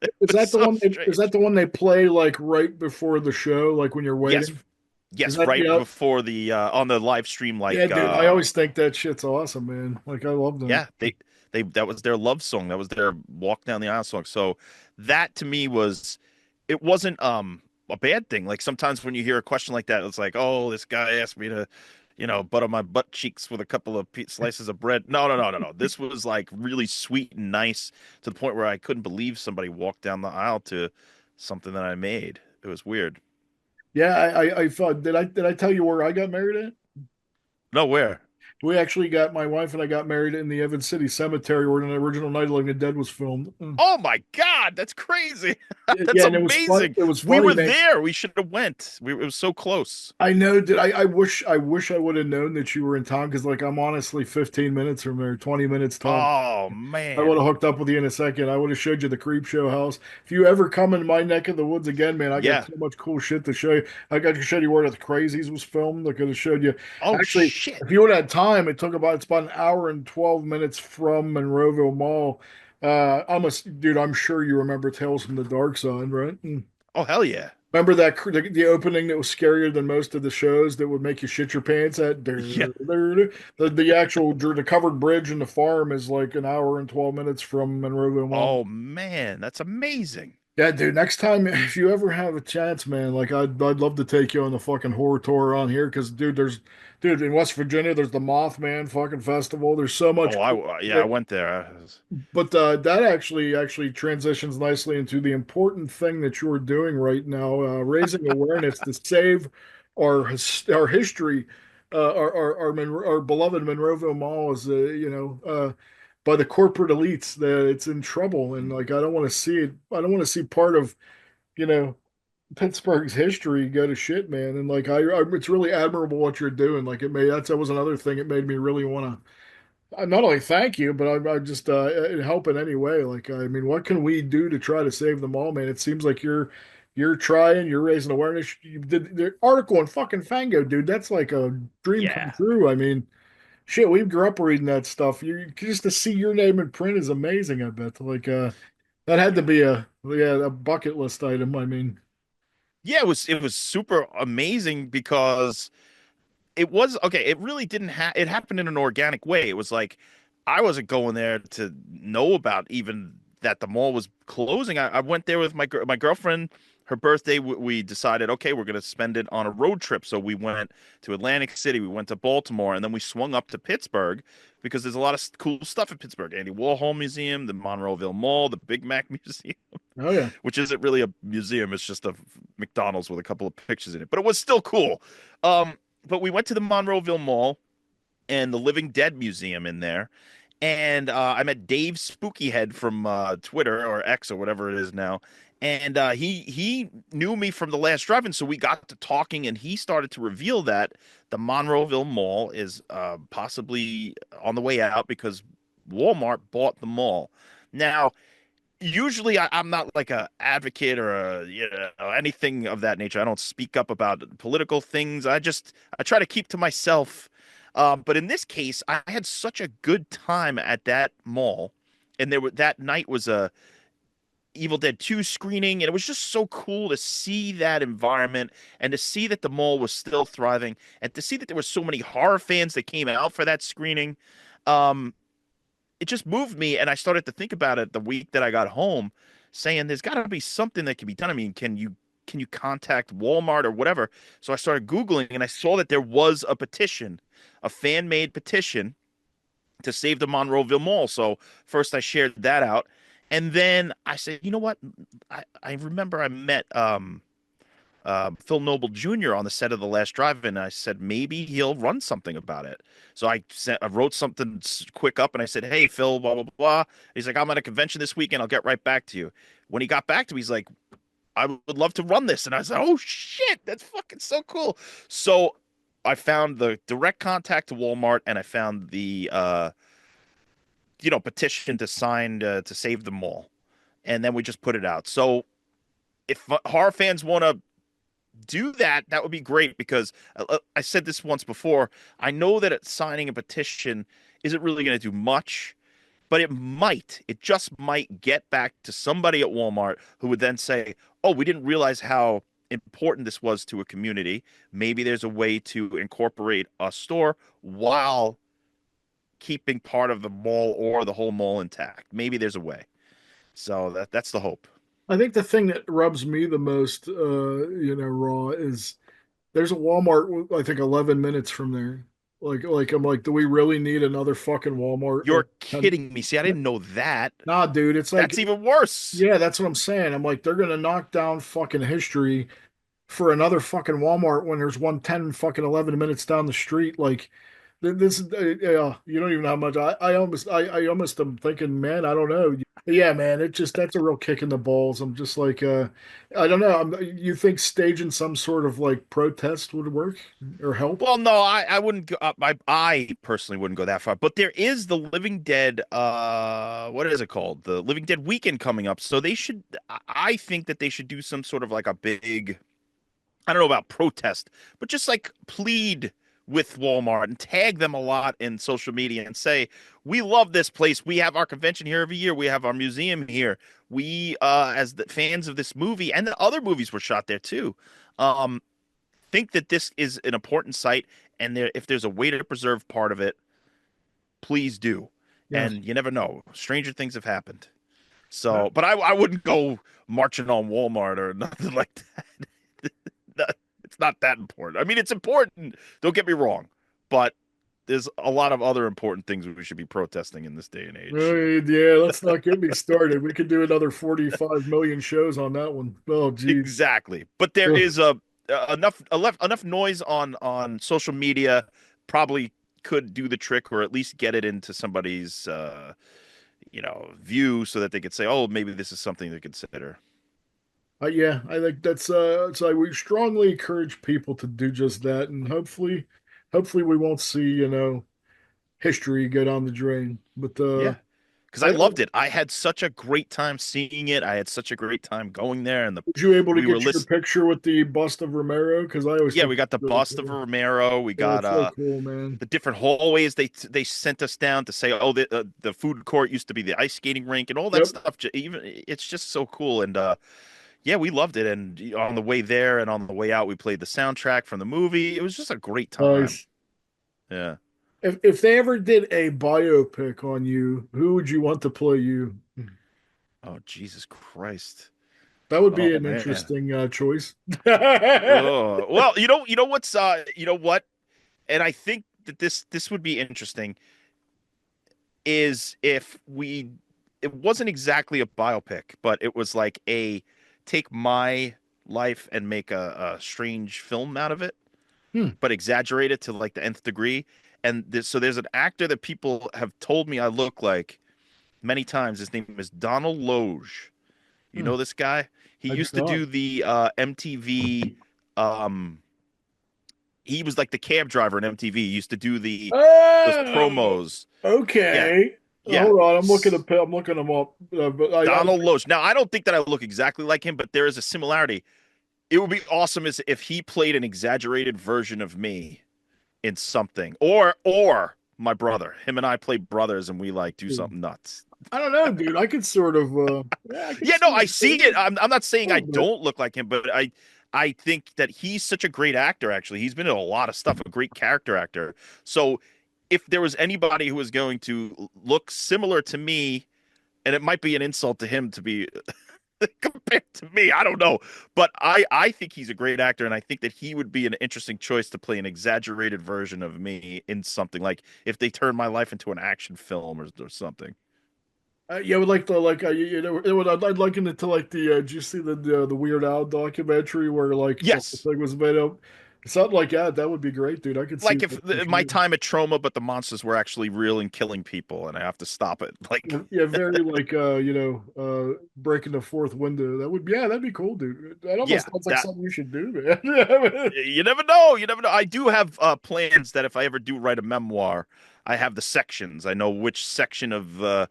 It Is was that the so one? Is strange. that the one they play like right before the show, like when you're Yes, waiting? Is yes, that right yeah? before the on the live stream, Yeah, like dude. I always think that shit's awesome, man. Like I love that. yeah, they that was their love song. That was their walk down the aisle song. So that to me was it wasn't a bad thing. Like sometimes when you hear a question like that, it's like, oh, this guy asked me to, butter my butt cheeks with a couple of slices of bread. No, no, no, no, no. This was like really sweet and nice to the point where I couldn't believe somebody walked down the aisle to something that I made. It was weird. Yeah, I thought did I tell you where I got married at? No, where? We actually got my wife and I got married in the Evans City Cemetery where the original Night of the Living Dead was filmed. Oh my God, that's crazy. That's Yeah, and it was fun. amazing. It was We funny, were man. there. We should have went. It was so close. I know that I wish I would have known that you were in town because like I'm honestly 15 minutes from there, 20 minutes tops. Oh I would man. have hooked up with you in a second. I would have showed you the creep show house. If you ever come in my neck of the woods again, man, I got Yeah. so much cool shit to show you. I got to show you where the Crazies was filmed. I could have showed you. Oh Actually, shit. if you would have had time, it's about an hour and 12 minutes from Monroeville Mall. Dude, I'm sure you remember Tales from the Dark Side, right? Oh hell yeah. Remember that the opening that was scarier than most of the shows that would make you shit your pants at? Yeah. The actual the covered bridge in the farm is like an hour and 12 minutes from Monroeville Mall. Oh man, that's amazing. Yeah, dude. Next time, if you ever have a chance, man, like I'd love to take you on the fucking horror tour around here because, dude, in West Virginia, there's the Mothman fucking festival. There's so much Oh, cool yeah, I shit. went there. But that actually transitions nicely into the important thing that you're doing right now, raising awareness to save our history, our beloved Monroeville Mall is by the corporate elites that it's in trouble, and like I don't want to see it. I don't want to see part of you know Pittsburgh's history go to shit, man. And like it's really admirable what you're doing. Like that was another thing. It made me really want to not only thank you, but I just help in any way. Like, I mean, what can we do to try to save them all, man? It seems like you're trying, you're raising awareness. You did the article in fucking Fango, dude. That's like a dream come Yeah. true. I mean, shit, we grew up reading that stuff. You just to see your name in print is amazing. I bet. Like, that had to be a bucket list item. I mean, Yeah, it was super amazing because it was okay. It really didn't it happened in an organic way. It was like I wasn't going there to know about even that the mall was closing. I went there with my girlfriend. Her birthday, we decided, okay, we're gonna spend it on a road trip. So we went to Atlantic City, we went to Baltimore, and then we swung up to Pittsburgh because there's a lot of cool stuff in Pittsburgh. Andy Warhol Museum, the Monroeville Mall, the Big Mac Museum, oh yeah, which isn't really a museum. It's just a McDonald's with a couple of pictures in it, but it was still cool. But we went to the Monroeville Mall and the Living Dead Museum in there. And I met Dave Spookyhead from Twitter or X or whatever it is now. And he knew me from the last drive-in, so we got to talking, and he started to reveal that the Monroeville Mall is possibly on the way out because Walmart bought the mall. Now, usually I'm not like a advocate or anything of that nature. I don't speak up about political things. I try to keep to myself. But in this case, I had such a good time at that mall, and that night was a Evil Dead 2 screening, and it was just so cool to see that environment and to see that the mall was still thriving and to see that there were so many horror fans that came out for that screening. Um, it just moved me, and I started to think about it the week that I got home, saying there's got to be something that can be done. I mean, can you contact Walmart or whatever? So I started Googling, and I saw that there was a petition, a fan-made petition to save the Monroeville Mall. So first I shared that out, and then I said, you know what? I remember I met Phil Noble Jr. on the set of The Last Drive-In, and I said maybe he'll run something about it. So I wrote something quick up, and I said, "Hey, Phil, blah blah blah." He's like, "I'm at a convention this weekend. I'll get right back to you." When he got back to me, he's like, "I would love to run this," and I said, "Oh shit, that's fucking so cool." So I found the direct contact to Walmart, and I found the petition to sign to save the mall, and then we just put it out. So if horror fans want to do that, that would be great because I said this once before. I know that signing a petition isn't really going to do much, but it just might get back to somebody at Walmart who would then say, "Oh, we didn't realize how important this was to a community. Maybe there's a way to incorporate a store while keeping part of the mall or the whole mall intact. Maybe there's a way." So that's the hope. I think the thing that rubs me the most, Raw, is there's a Walmart, I think 11 minutes from there. I'm like, do we really need another fucking Walmart? Like, You're kidding me. See, I didn't know that. nah, dude, it's like, That's even worse. yeah, that's what I'm saying. I'm like, they're gonna knock down fucking history for another fucking Walmart when there's one 10 fucking 11 minutes down the street. Like, this is, yeah, you don't even know how much I almost am thinking, man, I don't know. Yeah, man, that's a real kick in the balls. I'm just like, I don't know. You think staging some sort of like protest would work or help? Well, no, I wouldn't go. I personally wouldn't go that far. But there is the Living Dead. What is it called? The Living Dead weekend coming up. So they should. I think that they should do some sort of like a big. I don't know about protest, but just like plead with Walmart and tag them a lot in social media and say, "We love this place. We have our convention here every year. We have our museum here. We, as the fans of this movie and the other movies were shot there too." Um, think that this is an important site, and if there's a way to preserve part of it, please do. Yes. And you never know, stranger things have happened. Uh, So, but I wouldn't go marching on Walmart or nothing like that. It's not that important. I mean, it's important. Don't get me wrong, but there's a lot of other important things we should be protesting in this day and age. yeah, let's not get me started. We could do another 45 million shows on that one. Oh, geez. Exactly. But there Ugh. is enough noise on social media probably could do the trick or at least get it into somebody's view so that they could say, "Oh, maybe this is something to consider." Yeah, I think so we strongly encourage people to do just that, and hopefully we won't see, history go down the drain. But Yeah. Because I I loved it. I had such a great time seeing it. I had such a great time going there, and was you able to we were get your list. picture with the bust of Romero? Because I always Yeah, think we got the it's really bust of cool. Romero. We Yeah, got it's so cool, man. the different hallways they sent us down to say, "Oh, the food court used to be the ice skating rink," and all that Yep. stuff. Even it's just so cool, and yeah, we loved it. And on the way there and on the way out, we played the soundtrack from the movie. It was just a great time. Nice. Yeah. If they ever did a biopic on you, who would you want to play you? Oh, Jesus Christ. That would be Oh an man. interesting choice. Oh, well, you know what? And I think that this would be interesting is if it wasn't exactly a biopic, but it was like a take my life and make a strange film out of it, Hmm. but exaggerate it to like the nth degree. And so there's an actor that people have told me I look like many times. His name is Donald Loge. You Hmm. know this guy? He I do used to not. do the MTV. Um, he was like the cab driver in MTV. He used to do those Oh, promos. Yeah, okay. yeah. Hold on, I'm looking him up. But I Donald Loach. Now, I don't think that I look exactly like him, but there is a similarity. It would be awesome as if he played an exaggerated version of me in something, or my brother. Him and I play brothers, and we like do something nuts. I don't know, dude. I could sort of, yeah, I could Yeah, no, see I it see it. I'm not a saying I little bit. don't look like him, but I think that he's such a great actor. Actually, he's been in a lot of stuff. A great character actor. So if there was anybody who was going to look similar to me, and it might be an insult to him to be compared to me. I don't know, but I think he's a great actor, and I think that he would be an interesting choice to play an exaggerated version of me in something like if they turn my life into an action film or something. Yeah, I would like the like it would I'd liken it to like the did you see the Weird Al documentary where like the whole Yes, thing was made up? Something like that. That would be great, dude. I could see Like if that for my sure. time at Troma, but the monsters were actually real and killing people, and I have to stop it. Like, Yeah, yeah, very like breaking the fourth window. That would yeah, that'd be cool, dude. That yeah, almost sounds like that something you should do, man. you never know. You never know. I do have plans that if I ever do write a memoir, I have the sections. I know which section of that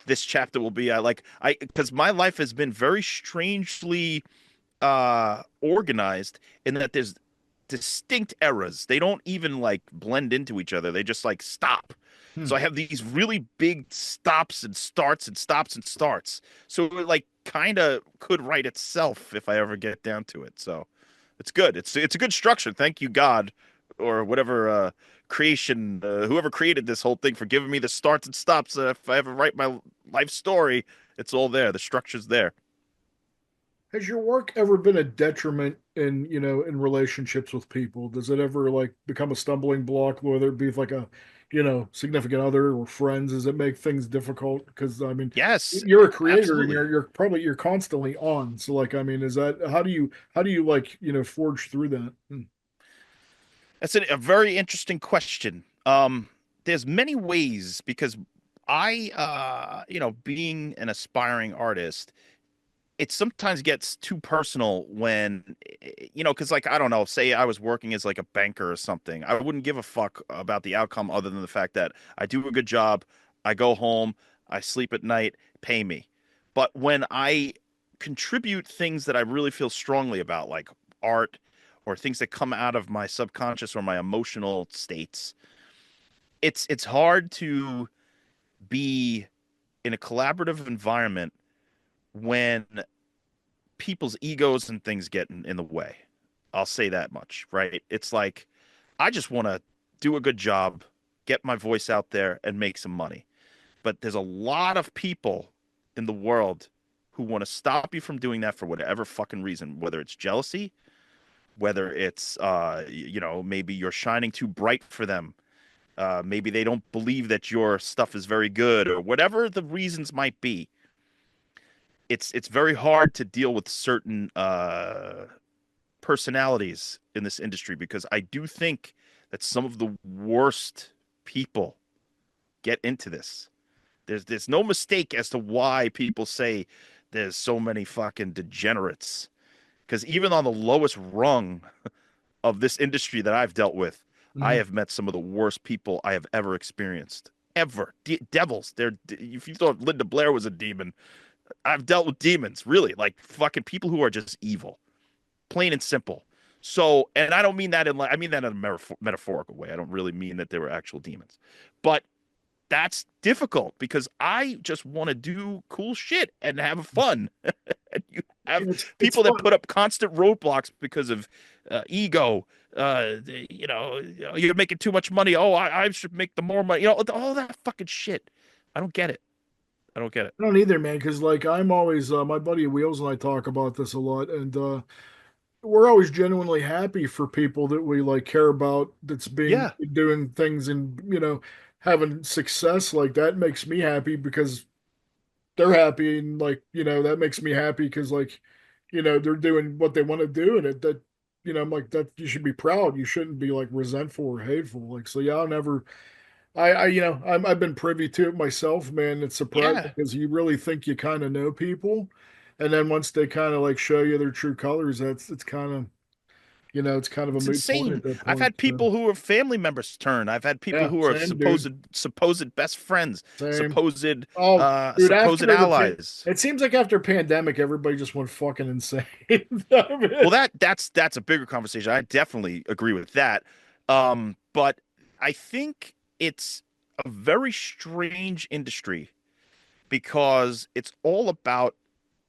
this chapter will be. I because my life has been very strangely organized in that there's distinct eras. They don't even like blend into each other. They just like stop. Hmm. So I have these really big stops and starts and stops and starts. So it like kind of could write itself if I ever get down to it. So it's good. It's a good structure. Thank you, God, or whatever creation, whoever created this whole thing for giving me the starts and stops. If I ever write my life story, it's all there. The structure's there. Has your work ever been a detriment in, in relationships with people? Does it ever like become a stumbling block, whether it be like a, significant other or friends? Does it make things difficult? Because I mean, Yes, you're a creator and absolutely. you're probably you're constantly on. So like, I mean, is that how do you like, forge through that? Hmm. That's a very interesting question. There's many ways because being an aspiring artist, it sometimes gets too personal when, because like I don't know, say I was working as like a banker or something, I wouldn't give a fuck about the outcome other than the fact that I do a good job, I go home, I sleep at night, pay me. But when I contribute things that I really feel strongly about, like art or things that come out of my subconscious or my emotional states, it's hard to be in a collaborative environment when people's egos and things get in the way. I'll say that much, right? It's like I just want to do a good job, get my voice out there, and make some money. But there's a lot of people in the world who want to stop you from doing that for whatever fucking reason, whether it's jealousy, whether it's maybe you're shining too bright for them. Maybe they don't believe that your stuff is very good, or whatever the reasons might be. It's very hard to deal with certain personalities in this industry because I do think that some of the worst people get into this. There's no mistake as to why people say there's so many fucking degenerates. Because even on the lowest rung of this industry that I've dealt with, I Mhm. have met some of the worst people I have ever experienced. Ever. Devils. If you thought Linda Blair was a demon, I've dealt with demons, really. Like fucking people who are just evil, plain and simple. So, and I don't mean that in like, I mean that in a metaphorical way. I don't really mean that they were actual demons. But that's difficult because I just want to do cool shit and have fun. And you have It's people that fun. put up constant roadblocks because of ego. You're making too much money. Oh, I should make the more money. All that fucking shit. I don't get it. I don't get it. I don't either, man, because like I'm always my buddy Wheels and I talk about this a lot, and we're always genuinely happy for people that we like care about that's being Yeah. doing things and having success like that makes me happy because they're happy and like that makes me happy because like they're doing what they want to do and it that I'm like that you should be proud, you shouldn't be like resentful or hateful, like so yeah I'll never I've been privy to it myself, man. It's surprising Yeah. because you really think you kind of know people, and then once they kind of like show you their true colors, it's kind of it's kind of a It's moot point insane. at that I've point. had So people who are family members turn. I've had people yeah, who are same dude, supposed best friends, same. supposed Oh, dude, supposed after allies. it seems like after pandemic, everybody just went fucking insane. Well, that's a bigger conversation. I definitely agree with that. But I think it's a very strange industry because it's all about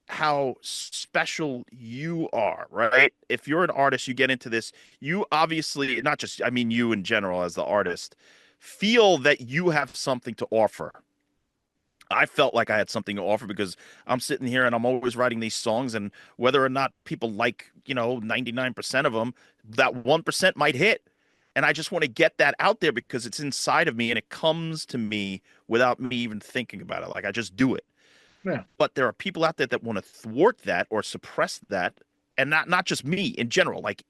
how special you are, right? If you're an artist, you get into this, you obviously, not just, I mean, you in general as the artist, feel that you have something to offer. I felt like I had something to offer because I'm sitting here and I'm always writing these songs, and whether or not people like, 99% of them, that 1% might hit. And I just want to get that out there because it's inside of me and it comes to me without me even thinking about it. Like I just do it. Yeah, But there are people out there that want to thwart that or suppress that, and not just me in general. Like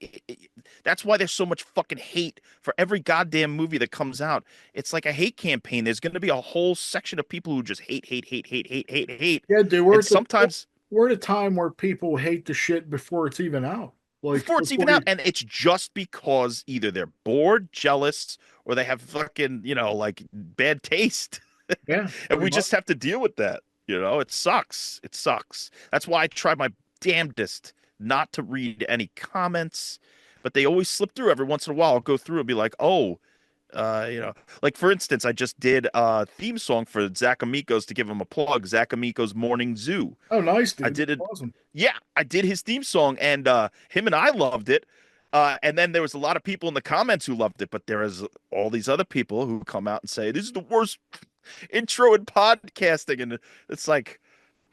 That's why there's so much fucking hate for every goddamn movie that comes out. It's like a hate campaign. There's going to be a whole section of people who just hate, hate, hate, hate, hate, hate, hate. Yeah, dude, And sometimes we're at a time where people hate the shit before it's even out. Like before it's even before out, you, and it's just because either they're bored, jealous, or they have fucking, like bad taste. yeah, And pretty we much. just have to deal with that. It sucks. It sucks. That's why I try my damnedest not to read any comments, but they always slip through every once in a while. I'll go through and be like, oh, like for instance, I just did a theme song for Zach Amico's to give him a plug, Zach Amico's Morning Zoo. Oh, nice, I dude. did it. Awesome. Yeah, I did his theme song, and him and I loved it. And then there was a lot of people in the comments who loved it, but there is all these other people who come out and say this is the worst intro in podcasting, and it's like,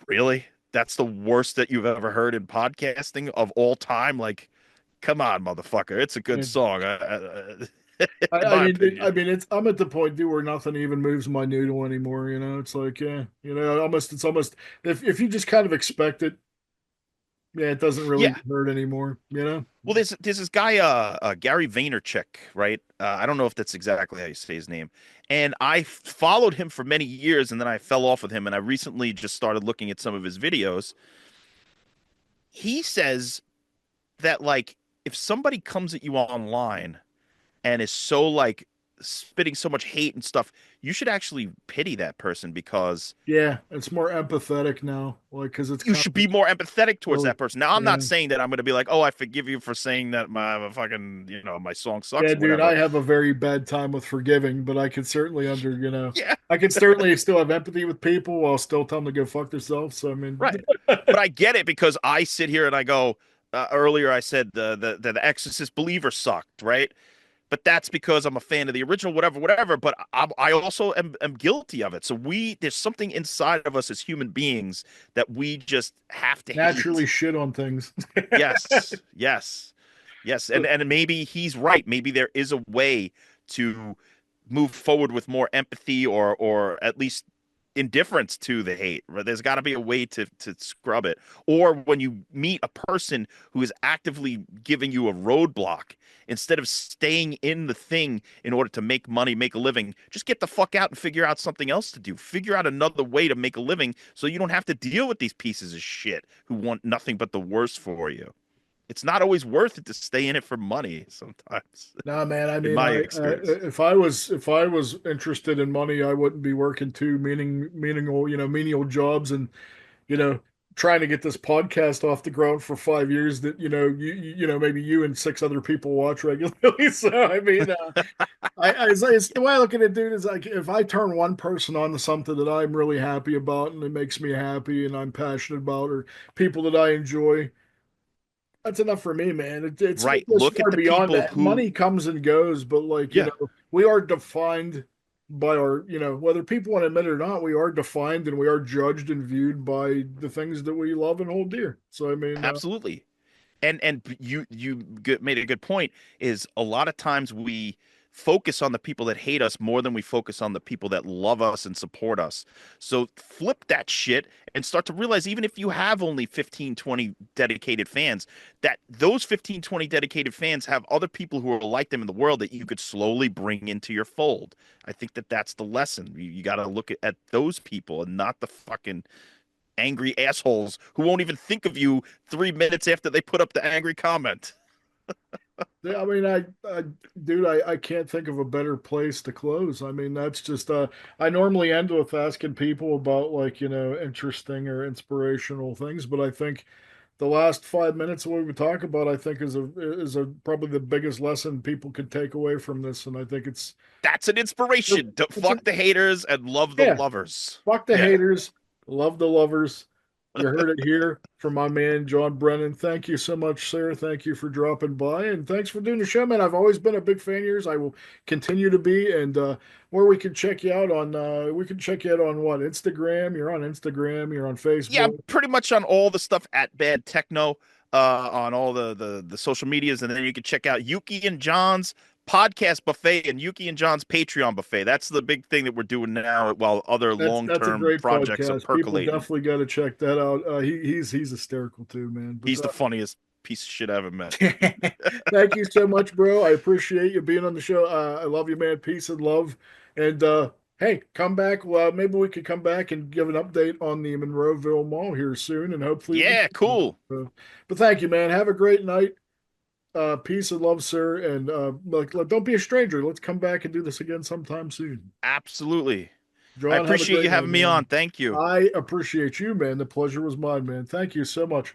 really? That's the worst that you've ever heard in podcasting of all time? Like, come on, motherfucker! It's a good Yeah. song, in I my mean, opinion. it's I'm at the point, dude, where nothing even moves my noodle anymore. You know, it's like, yeah, it's almost if you just kind of expect it, yeah, it doesn't really Yeah. hurt anymore. You know. Well, there's this guy, Gary Vaynerchuk, right? I don't know if that's exactly how you say his name. And I followed him for many years, and then I fell off with him. And I recently just started looking at some of his videos. He says that, like, if somebody comes at you online and is so, like, spitting so much hate and stuff, you should actually pity that person because Yeah, it's more empathetic now, like because it's you kind should of be more empathetic towards really, that person. Now, I'm not yeah, saying that I'm going to be like, oh, I forgive you for saying that my fucking, my song yeah, sucks or dude. whatever. I have a very bad time with forgiving, but I could certainly Yeah, I could certainly still have empathy with people while still telling them to go fuck themselves. So I mean, right. But I get it because I sit here and I go, earlier I said the Exorcist Believer sucked, right? But that's because I'm a fan of the original, whatever, whatever. But I also am guilty of it. So there's something inside of us as human beings that we just have to naturally hate. shit on things. Yes, yes, yes. And maybe he's right. Maybe there is a way to move forward with more empathy or at least indifference to the hate. Right? There's got to be a way to scrub it. Or when you meet a person who is actively giving you a roadblock, instead of staying in the thing in order to make money, make a living, just get the fuck out and figure out something else to do. Figure out another way to make a living so you don't have to deal with these pieces of shit who want nothing but the worst for you. It's not always worth it to stay in it for money sometimes, Nah, man. I in mean, my experience. if I was interested in money, I wouldn't be working two menial jobs and you know trying to get this podcast off the ground for 5 years that maybe you and six other people watch regularly. So I mean, it's the way I look at it, dude. Is like if I turn one person on to something that I'm really happy about and it makes me happy and I'm passionate about, or people that I enjoy. That's enough for me, man. It Right. goes Look far at the beyond people that. who, Money comes and goes, but yeah, we are defined by whether people want to admit it or not, we are defined and we are judged and viewed by the things that we love and hold dear. So, I mean, absolutely. And made a good point is a lot of times we focus on the people that hate us more than we focus on the people that love us and support us. So flip that shit and start to realize even if you have only 15, 20 dedicated fans, that those 15, 20 dedicated fans have other people who are like them in the world that you could slowly bring into your fold. I think that that's the lesson. You got to look at those people and not the fucking angry assholes who won't even think of you 3 minutes after they put up the angry comment. yeah, I mean, dude, I can't think of a better place to close. I mean, that's just, I normally end with asking people about like, interesting or inspirational things, but I think the last 5 minutes of what we talk about, I think is a probably the biggest lesson people could take away from this. And I think That's an inspiration. To it's a, fuck the haters and love the yeah, lovers. fuck the Yeah. haters, love the lovers. You heard it here from my man, John Brennan. Thank you so much, sir. Thank you for dropping by. And thanks for doing the show, man. I've always been a big fan of yours. I will continue to be. And where we can check you out on, we can check you out on what? Instagram. You're on Instagram. You're on Yeah, Facebook. I'm pretty much on all the stuff at Bad Techno, on all the social medias, and then you can check out Yuki and John's podcast buffet and Yuki and John's Patreon buffet. That's the big thing that we're doing now while other That's a long-term great projects are podcast. People percolating. definitely got to check that out. He's hysterical too, man. But He's the funniest piece of shit I ever met. Thank you so much, bro. I appreciate you being on the show. I love you, man. Peace and love. And hey, come back. Well, maybe we could come back and give an update on the Monroeville Mall here soon, and hopefully we Yeah, can. cool. But thank you, man. Have a great night. Peace and love, sir. And don't be a stranger. Let's come back and do this again sometime soon. Absolutely. I John, have a appreciate you great night, having me on. man. Thank you. I appreciate you, man. The pleasure was mine, man. Thank you so much.